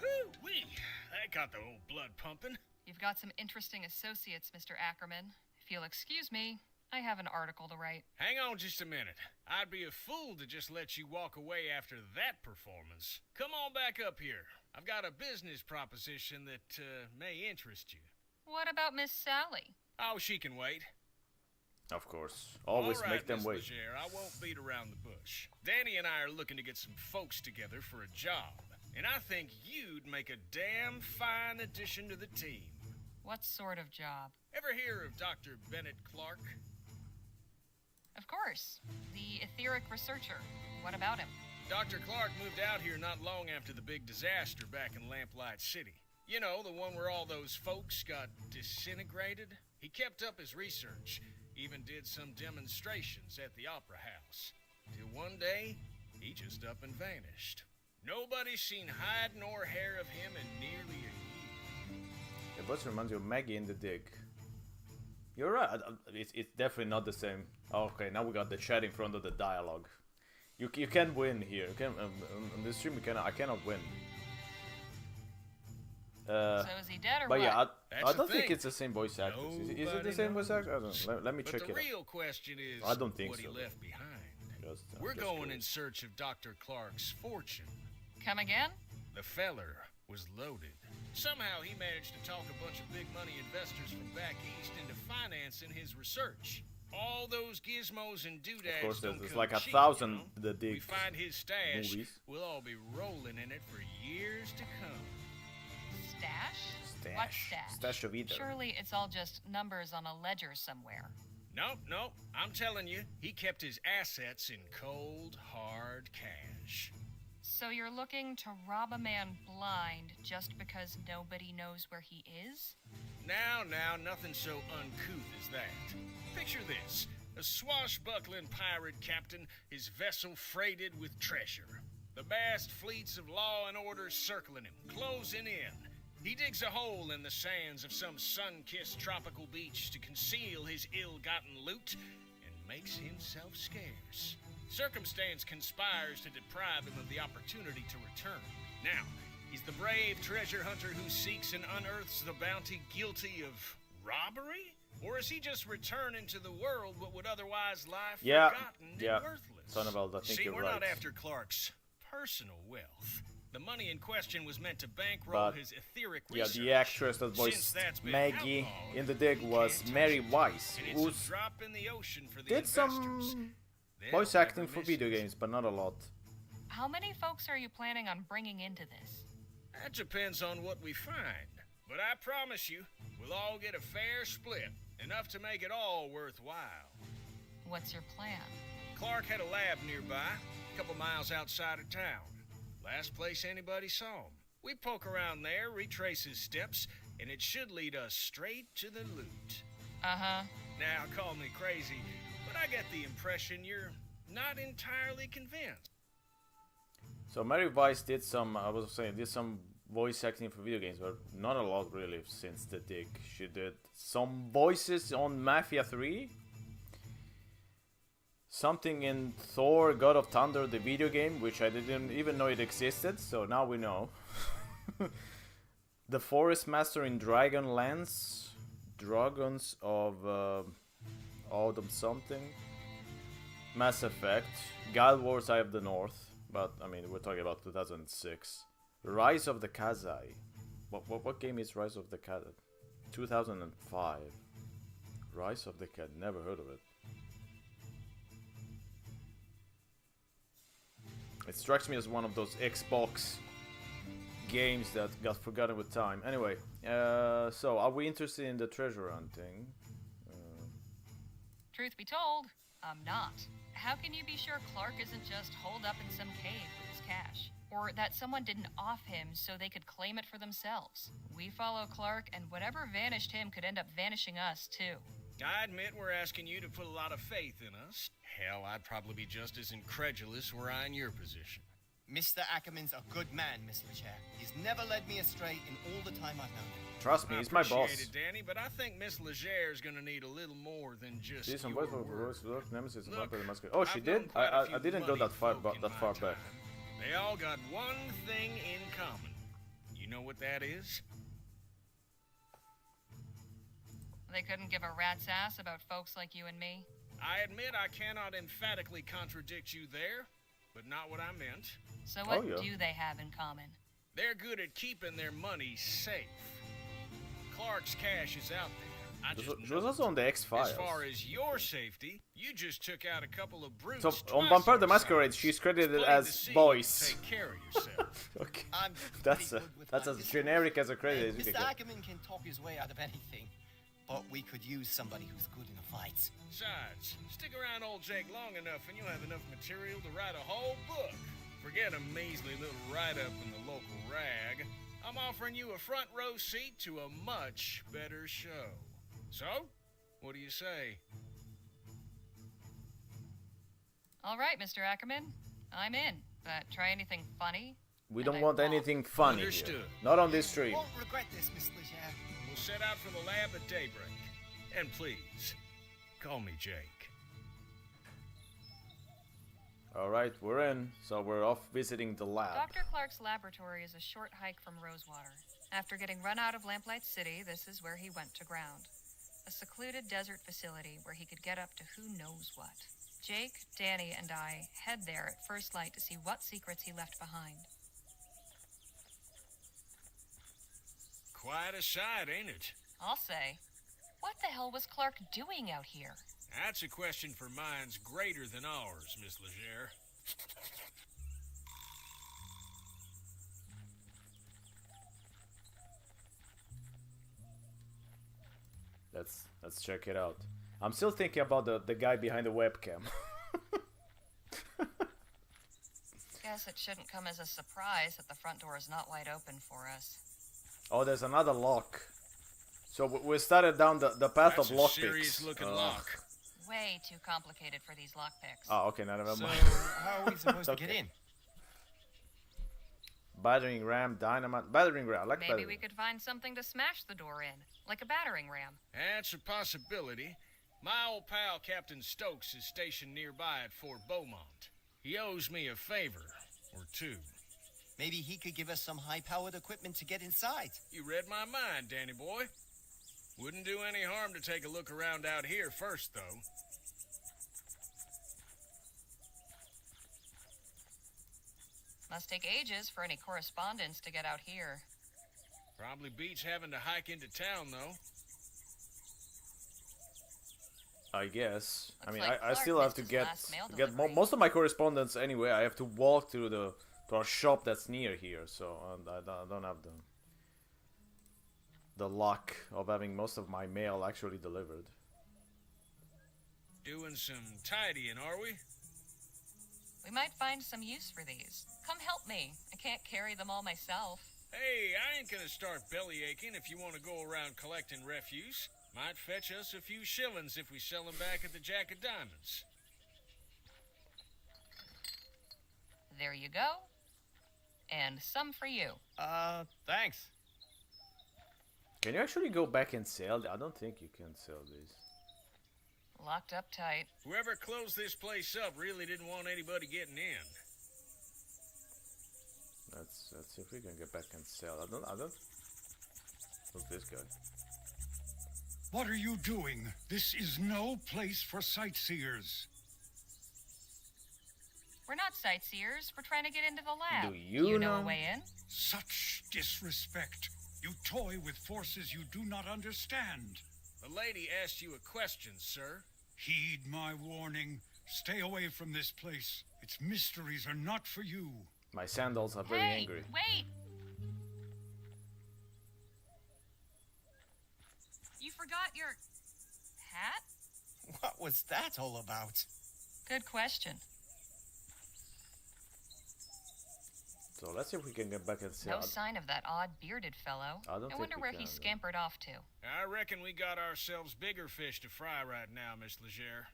Whoo-wee! That got the old blood pumping. You've got some interesting associates, Mr. Ackerman. If you'll excuse me, I have an article to write. Hang on just a minute. I'd be a fool to just let you walk away after that performance. Come on back up here. I've got a business proposition that may interest you. What about Miss Sally? Oh, she can wait. Of course, always All right, make them Miss wait. Legere, I won't beat around the bush. Danny and I are looking to get some folks together for a job, and I think you'd make a damn fine addition to the team. What sort of job? Ever hear of Dr. Bennett Clark? Of course. The etheric researcher. What about him? Dr. Clark moved out here not long after the big disaster back in Lamplight City. You know, the one where all those folks got disintegrated? He kept up his research, even did some demonstrations at the Opera House. Till one day, he just up and vanished. Nobody's seen hide nor hair of him in nearly a year. The voice reminds you of Maggie in the Dig. You're right. It's definitely not the same. Okay, now we got the chat in front of the dialogue. You can't win here. You can on the stream. I cannot win. So is he dead or But what? yeah, I That's the don't think thing. it's the same voice actor. Is it the Nobody same voice knows. actor? I don't know. Let me But check the it real question is I don't think what he so. left behind. out. We're Just going in curious. search of Dr. Clark's fortune. Come again? The feller was loaded. Somehow he managed to talk a bunch of big money investors from back east into financing his research. All those gizmos and doodads course, don't there's come like cheap, 1,000 you know? the Dick We find his stash, movies. we'll all be rolling in it for years to come. Stash? What stash? Stash of either. Surely it's all just numbers on a ledger somewhere. Nope, I'm telling you, he kept his assets in cold, hard cash. So you're looking to rob a man blind just because nobody knows where he is? Now, nothing so uncouth as that. Picture this. A swashbuckling pirate captain, his vessel freighted with treasure. The vast fleets of law and order circling him, closing in. He digs a hole in the sands of some sun-kissed tropical beach to conceal his ill-gotten loot and makes himself scarce. Circumstance conspires to deprive him of the opportunity to return. Now, he's the brave treasure hunter who seeks and unearths the bounty guilty of robbery? Or is he just returning to the world what would otherwise lie forgotten and worthless? Sonneveld, I think See, you're we're right. not after Clark's personal wealth. The money in question was meant to bankroll But, his etheric yeah, research. the actress that Since voiced that's been Maggie outlawed, in the dig was can't Mary touch it. Weiss, And it's a who's drop in the ocean for the did investors. some They'll voice never acting for miss video it. games, but not a lot. How many folks are you planning on bringing into this? That depends on what we find. But I promise you, we'll all get a fair split. Enough to make it all worthwhile. What's your plan? Clark had a lab nearby, a couple miles outside of town. Last place anybody saw him. We poke around there, retrace his steps, and it should lead us straight to the loot. Uh-huh. Now, call me crazy, but I get the impression you're not entirely convinced. So Mary Weiss did some, I was saying, did some voice acting for video games, but not a lot really since the dig. She did some voices on Mafia 3. Something in Thor God of Thunder, the video game, which I didn't even know it existed, so now we know. The Forest Master in Dragonlance, Dragons of Autumn something. Mass Effect, Guild Wars Eye of the North, but I mean we're talking about 2006. Rise of the Kazai. What game is Rise of the Kazai? 2005. Rise of the Kazai, never heard of it. It strikes me as one of those Xbox games that got forgotten with time. Anyway, so are we interested in the treasure hunting? Truth be told, I'm not. How can you be sure Clark isn't just holed up in some cave with his cash? Or that someone didn't off him so they could claim it for themselves? We follow Clark, and whatever vanished him could end up vanishing us, too. I admit we're asking you to put a lot of faith in us. Hell, I'd probably be just as incredulous were I in your position. Mr. Ackerman's a good man, Miss Leger. He's never led me astray in all the time I've known him. Trust me, I he's my boss. appreciate it, Danny, but I think Miss Leger's gonna need a little more than just See some your voice word. look, Nemesis and Look, Vampire the Masquerade. Oh, she I've known did? quite a I few didn't go moneyed that far folk in that my far back. time. They all got one thing in common. You know what that is? They couldn't give a rat's ass about folks like you and me. I admit I cannot emphatically contradict you there, but not what I meant. So what yeah. do they have in common? They're good at keeping their money safe. Clark's cash is out there. I just She was also on the X-Files. As far as your safety, you just took out a couple of brutes. So on twice Vampire the our Masquerade, size. she's credited Plain to as see, Boyce. Take care of yourself. Okay, I'm that's pretty good with that's my as business. generic as a credit as you can Mr. get. Ackerman can talk his way out of anything, but we could use somebody who's good in a fight. Besides, stick around old Jake long enough and you'll have enough material to write a whole book. Forget a measly little write-up in the local rag. I'm offering you a front row seat to a much better show. So, what do you say? All right, Mr. Ackerman. I'm in. But try anything funny? We and don't I want won't. anything funny here. Understood. Not on this stream. Won't regret this, Miss Leger. We'll set out for the lab at daybreak. And please, call me Jake. Alright, we're in. So we're off visiting the lab. Dr. Clark's laboratory is a short hike from Rosewater. After getting run out of Lamplight City, this is where he went to ground. A secluded desert facility where he could get up to who knows what. Jake, Danny, and I head there at first light to see what secrets he left behind. Quite a sight, ain't it? I'll say. What the hell was Clark doing out here? That's a question for minds greater than ours, Miss Legere. Let's check it out. I'm still thinking about the guy behind the webcam. Guess it shouldn't come as a surprise that the front door is not wide open for us. Oh, there's another lock. So we started down the path That's of a lockpicks. serious looking lock. Way too complicated for these lockpicks. Oh, okay, now never So, mind. how are we supposed to get in? Battering ram, dynamite, battering ram. I like Maybe battering. we could find something to smash the door in, like a battering ram. That's a possibility. My old pal Captain Stokes is stationed nearby at Fort Beaumont. He owes me a favor or two. Maybe he could give us some high-powered equipment to get inside. You read my mind, Danny boy. Wouldn't do any harm to take a look around out here first, though. Must take ages for any correspondence to get out here. Probably beats having to hike into town, though. I guess. I Looks mean, like I Clark still have missed to his get last mail get most of my correspondence anyway. I have to walk to a shop that's near here, so I don't have the luck of having most of my mail actually delivered. Doing some tidying, are we? We might find some use for these. Come help me. I can't carry them all myself. Hey, I ain't gonna start belly aching if you want to go around collecting refuse. Might fetch us a few shillings if we sell them back at the Jack of Diamonds. There you go. And some for you. Thanks. Can you actually go back and sell? I don't think you can sell these. Locked up tight. Whoever closed this place up really didn't want anybody getting in. Let's see if we can get back and sell. I don't. Who's this guy? What are you doing? This is no place for sightseers. We're not sightseers. We're trying to get into the lab. Do you know a know? way in? Such disrespect. You toy with forces you do not understand. The lady asked you a question, sir. Heed my warning. Stay away from this place. Its mysteries are not for you. My sandals are very Hey, angry. wait! You forgot your hat? What was that all about? Good question. So let's see if we can get back and sell. No sign of that odd bearded fellow. I don't think wonder we where can, he though. scampered off to. I reckon we got ourselves bigger fish to fry right now, Miss Legere.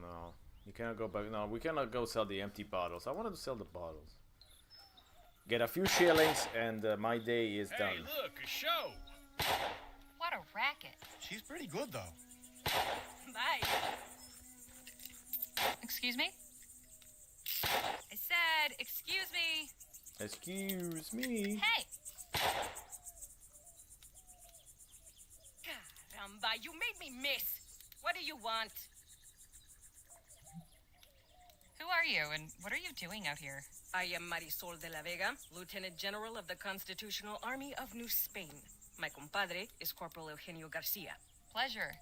No, you cannot go back. No, we cannot go sell the empty bottles. I wanted to sell the bottles. Get a few shillings and my day is Hey, done. look, a show! What a racket. She's pretty good, though. Bye. Excuse me? I said, excuse me. Excuse me. Hey! Caramba, you made me miss. What do you want? Who are you, and what are you doing out here? I am Marisol de la Vega, Lieutenant General of the Constitutional Army of New Spain. My compadre is Corporal Eugenio Garcia. Pleasure.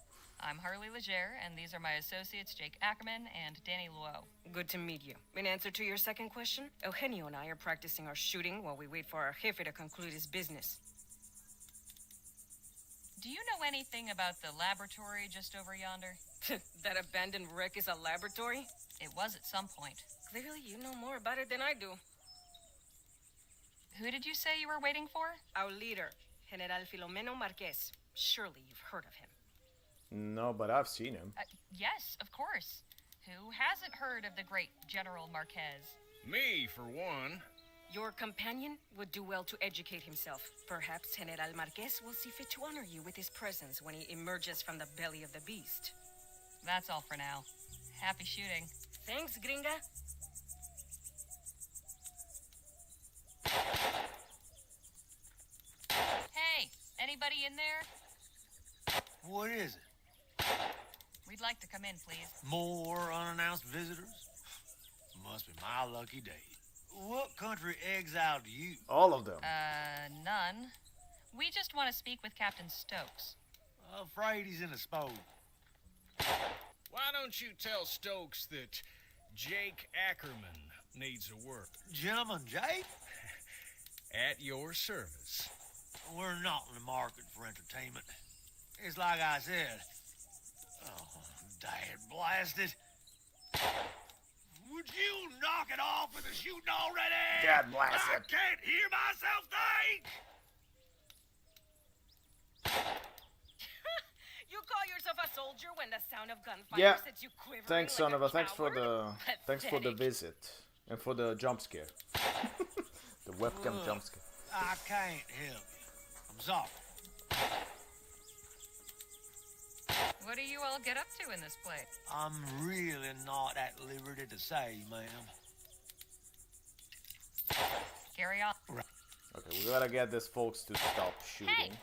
I'm Harley Legere, and these are my associates Jake Ackerman and Danny Luo. Good to meet you. In answer to your second question, Eugenio and I are practicing our shooting while we wait for our jefe to conclude his business. Do you know anything about the laboratory just over yonder? That abandoned wreck is a laboratory? It was at some point. Clearly you know more about it than I do. Who did you say you were waiting for? Our leader, General Filomeno Marquez. Surely you've heard of him. No, but I've seen him. Yes, of course. Who hasn't heard of the great General Marquez? Me, for one. Your companion would do well to educate himself. Perhaps General Marquez will see fit to honor you with his presence when he emerges from the belly of the beast. That's all for now. Happy shooting. Thanks, gringa. Anybody in there? What is it? We'd like to come in, please. More unannounced visitors? Must be my lucky day. What country exiled you? All of them. None. We just want to speak with Captain Stokes. Afraid he's in a spode. Why don't you tell Stokes that Jake Ackerman needs a word? Gentleman Jake? At your service. We're not in the market for entertainment. It's like I said. Oh, dad blasted. Would you knock it off with the shooting already? God bless I it. can't hear myself think! You call yourself a soldier when the sound of gunfire Yeah. sets you quivering Thanks, like Sonova. a Thanks for coward? the visit and for the jump scare. The webcam Look, jump scare. I can't help you. I'm sorry. What do you all get up to in this place? I'm really not at liberty to say, ma'am. Carry on. Okay, we gotta get these folks to stop shooting.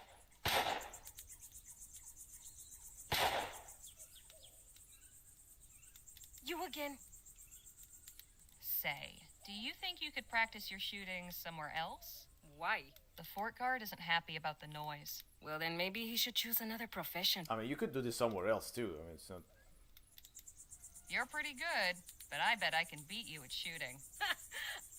You again? Say, do you think you could practice your shooting somewhere else? Why? The fort guard isn't happy about the noise. Well, then maybe he should choose another profession. I mean, you could do this somewhere else too. I mean, it's not. You're pretty good, but I bet I can beat you at shooting.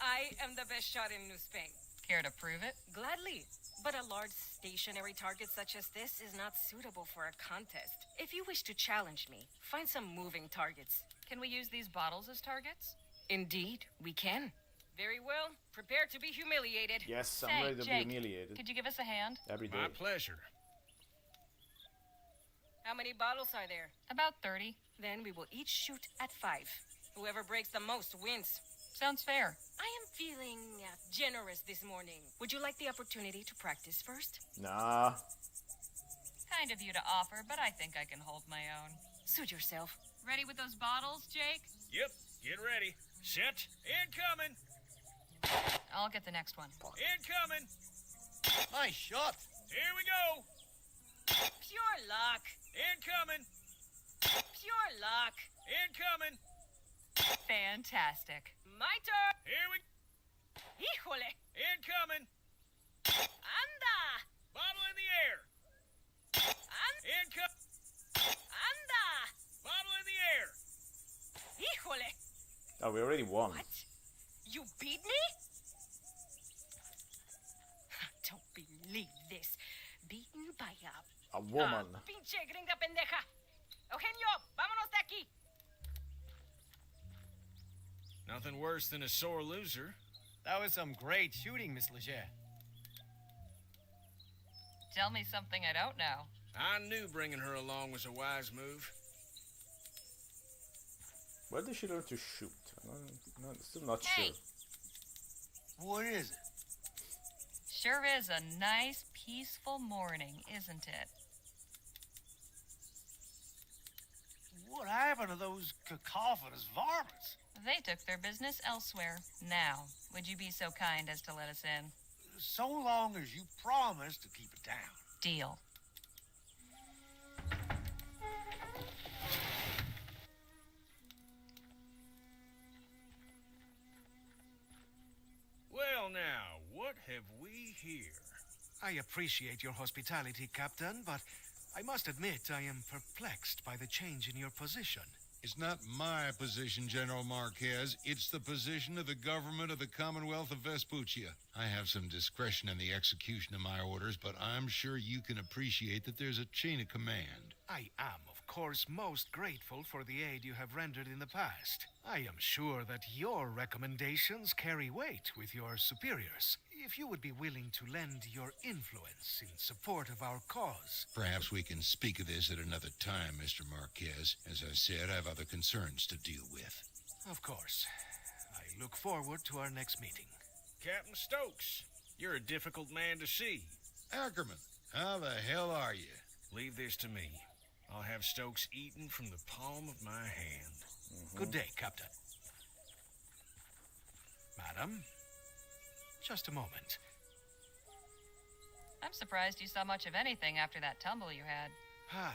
I am the best shot in New Spain. Care to prove it? Gladly. But a large stationary target such as this is not suitable for a contest. If you wish to challenge me, find some moving targets. Can we use these bottles as targets? Indeed, we can. Very well. Prepare to be humiliated. Yes, I'm Say, ready to Jake, be humiliated could you give us a hand? every day. My pleasure. How many bottles are there? About 30. Then we will each shoot at 5. Whoever breaks the most wins. Sounds fair. I am feeling generous this morning. Would you like the opportunity to practice first? Nah. Kind of you to offer, but I think I can hold my own. Suit yourself. Ready with those bottles, Jake? Yep, get ready. Set. Incoming. I'll get the next one. Incoming. Nice shot. Here we go. Pure luck. Incoming. Pure luck. Incoming. Fantastic. My turn. Here we Híjole. Incoming. Anda. Bottle in the air. Incoming. Anda. Bottle in the air. Híjole. Oh, we already won. What? You beat me? Don't believe this. Beaten by A woman. pinche gringa pendeja. Eugenio, vámonos de aquí. Nothing worse than a sore loser. That was some great shooting, Miss Leger. Tell me something I don't know. I knew bringing her along was a wise move. Where did she learn to shoot? I'm still not Hey. sure. What is it? Sure is a nice, peaceful morning, isn't it? What happened to those cacophonous varmints? They took their business elsewhere. Now, would you be so kind as to let us in? So long as you promise to keep it down. Deal. Well now, what have we here? I appreciate your hospitality, Captain, but I must admit I am perplexed by the change in your position. It's not my position, General Marquez. It's the position of the government of the Commonwealth of Vespuccia. I have some discretion in the execution of my orders, but I'm sure you can appreciate that there's a chain of command. I am, of course, most grateful for the aid you have rendered in the past. I am sure that your recommendations carry weight with your superiors. If you would be willing to lend your influence in support of our cause. Perhaps we can speak of this at another time, Mr. Marquez. As I said, I have other concerns to deal with. Of course. I look forward to our next meeting. Captain Stokes, you're a difficult man to see. Ackerman, how the hell are you? Leave this to me. I'll have Stokes eaten from the palm of my hand. Good day, Captain. Madam, just a moment. I'm surprised you saw much of anything after that tumble you had. Ah,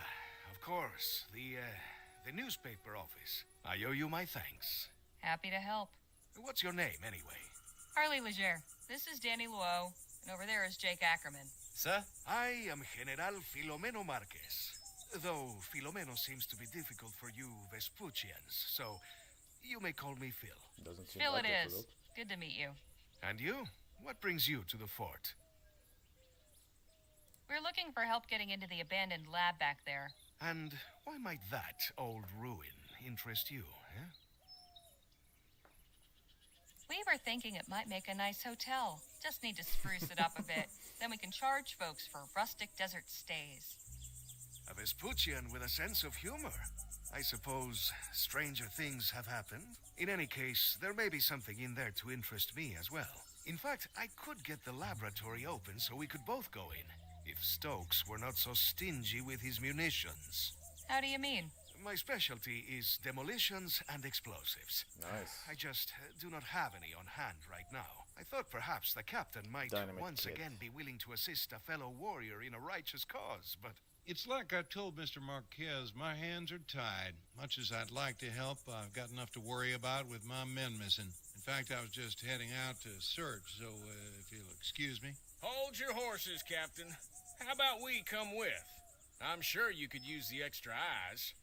of course. The newspaper office. I owe you my thanks. Happy to help. What's your name, anyway? Harley Leger. This is Danny Luo, and over there is Jake Ackerman. Sir? I am General Filomeno Marquez. Though Filomeno seems to be difficult for you Vespuccians, so you may call me Phil. Doesn't seem Phil like it it, is. Philip. Good to meet you. And you? What brings you to the fort? We're looking for help getting into the abandoned lab back there. And why might that old ruin interest you, eh? We were thinking it might make a nice hotel. Just need to spruce it up a bit. Then we can charge folks for rustic desert stays. A Vespuccian with a sense of humor. I suppose stranger things have happened. In any case, there may be something in there to interest me as well. In fact, I could get the laboratory open so we could both go in, if Stokes were not so stingy with his munitions. How do you mean? My specialty is demolitions and explosives. Nice. I just do not have any on hand right now. I thought perhaps the captain might Dynamite once kid. again be willing to assist a fellow warrior in a righteous cause, but... It's like I told Mr. Marquez, my hands are tied. Much as I'd like to help, I've got enough to worry about with my men missing. In fact, I was just heading out to search, so if you'll excuse me. Hold your horses, Captain. How about we come with? I'm sure you could use the extra eyes.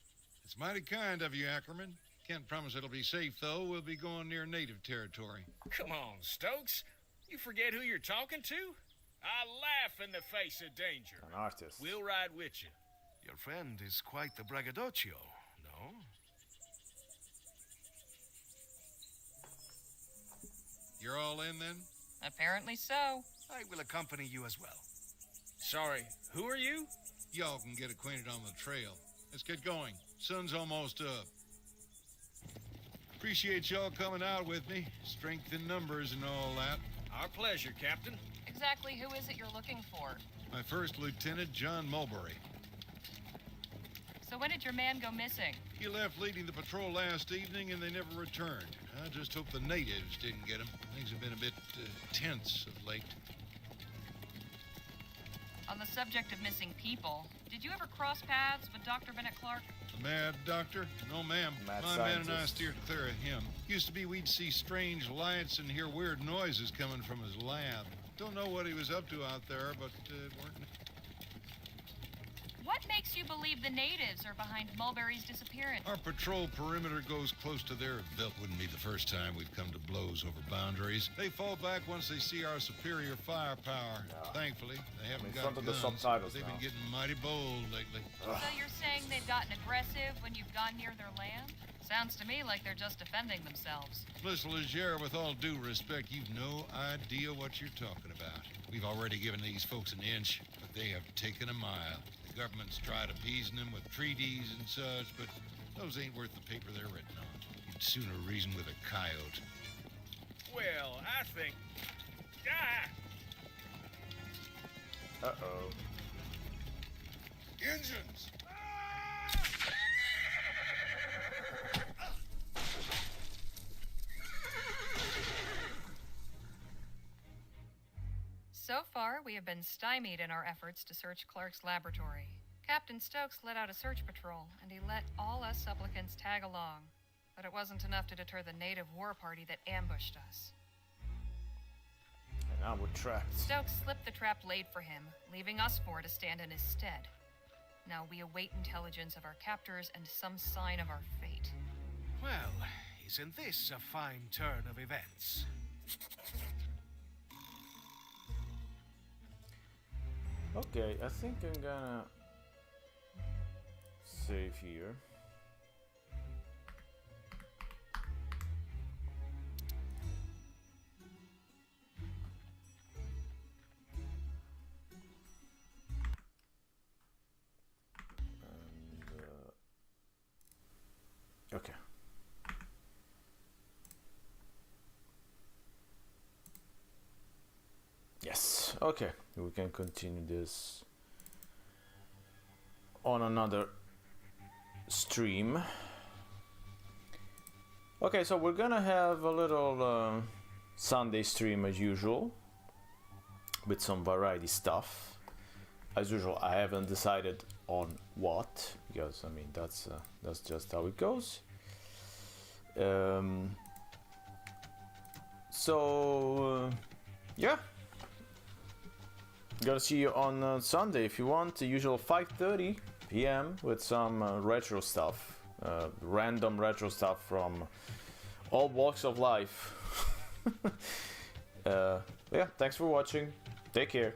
It's mighty kind of you, Ackerman. Can't promise it'll be safe, though. We'll be going near native territory. Come on, Stokes. You forget who you're talking to? I laugh in the face of danger. An artist. We'll ride with you. Your friend is quite the braggadocio, no? You're all in, then? Apparently so. I will accompany you as well. Sorry, who are you? Y'all can get acquainted on the trail. Let's get going. Sun's almost up. Appreciate y'all coming out with me. Strength in numbers and all that. Our pleasure, Captain. Exactly who is it you're looking for? My first lieutenant, John Mulberry. So when did your man go missing? He left leading the patrol last evening and they never returned. I just hope the natives didn't get him. Things have been a bit tense of late. On the subject of missing people, did you ever cross paths with Dr. Bennett Clark? The mad doctor? No, ma'am. Mad My man and I scientist. steered clear of him. Used to be we'd see strange lights and hear weird noises coming from his lab. Don't know what he was up to out there, but weren't... What makes you believe the natives are behind Mulberry's disappearance? Our patrol perimeter goes close to their belt. Wouldn't be the first time we've come to blows over boundaries. They fall back once they see our superior firepower. Yeah. Thankfully, they haven't In got front of the guns, subtitles but they've now. been getting mighty bold lately. So you're saying they've gotten aggressive when you've gone near their land? Sounds to me like they're just defending themselves. Miss Leger, with all due respect, you've no idea what you're talking about. We've already given these folks an inch, but they have taken a mile. The government's tried appeasing them with treaties and such, but those ain't worth the paper they're written on. You'd sooner reason with a coyote. Well, I think... Ah! Uh-oh. Engines! So far, we have been stymied in our efforts to search Clark's laboratory. Captain Stokes let out a search patrol, and he let all us supplicants tag along. But it wasn't enough to deter the native war party that ambushed us. And now we're trapped. Stokes slipped the trap laid for him, leaving us four to stand in his stead. Now we await intelligence of our captors and some sign of our fate. Well, isn't this a fine turn of events? Okay, I think I'm gonna save here. And, okay. Yes, okay, we can continue this on another stream. Okay, so we're gonna have a little Sunday stream as usual with some variety stuff. as usual, I haven't decided on what, because I mean that's just how it goes. Yeah, gotta see you on Sunday if you want. The usual 5:30 p.m. with some retro stuff, random retro stuff from all walks of life. Yeah, thanks for watching. Take care.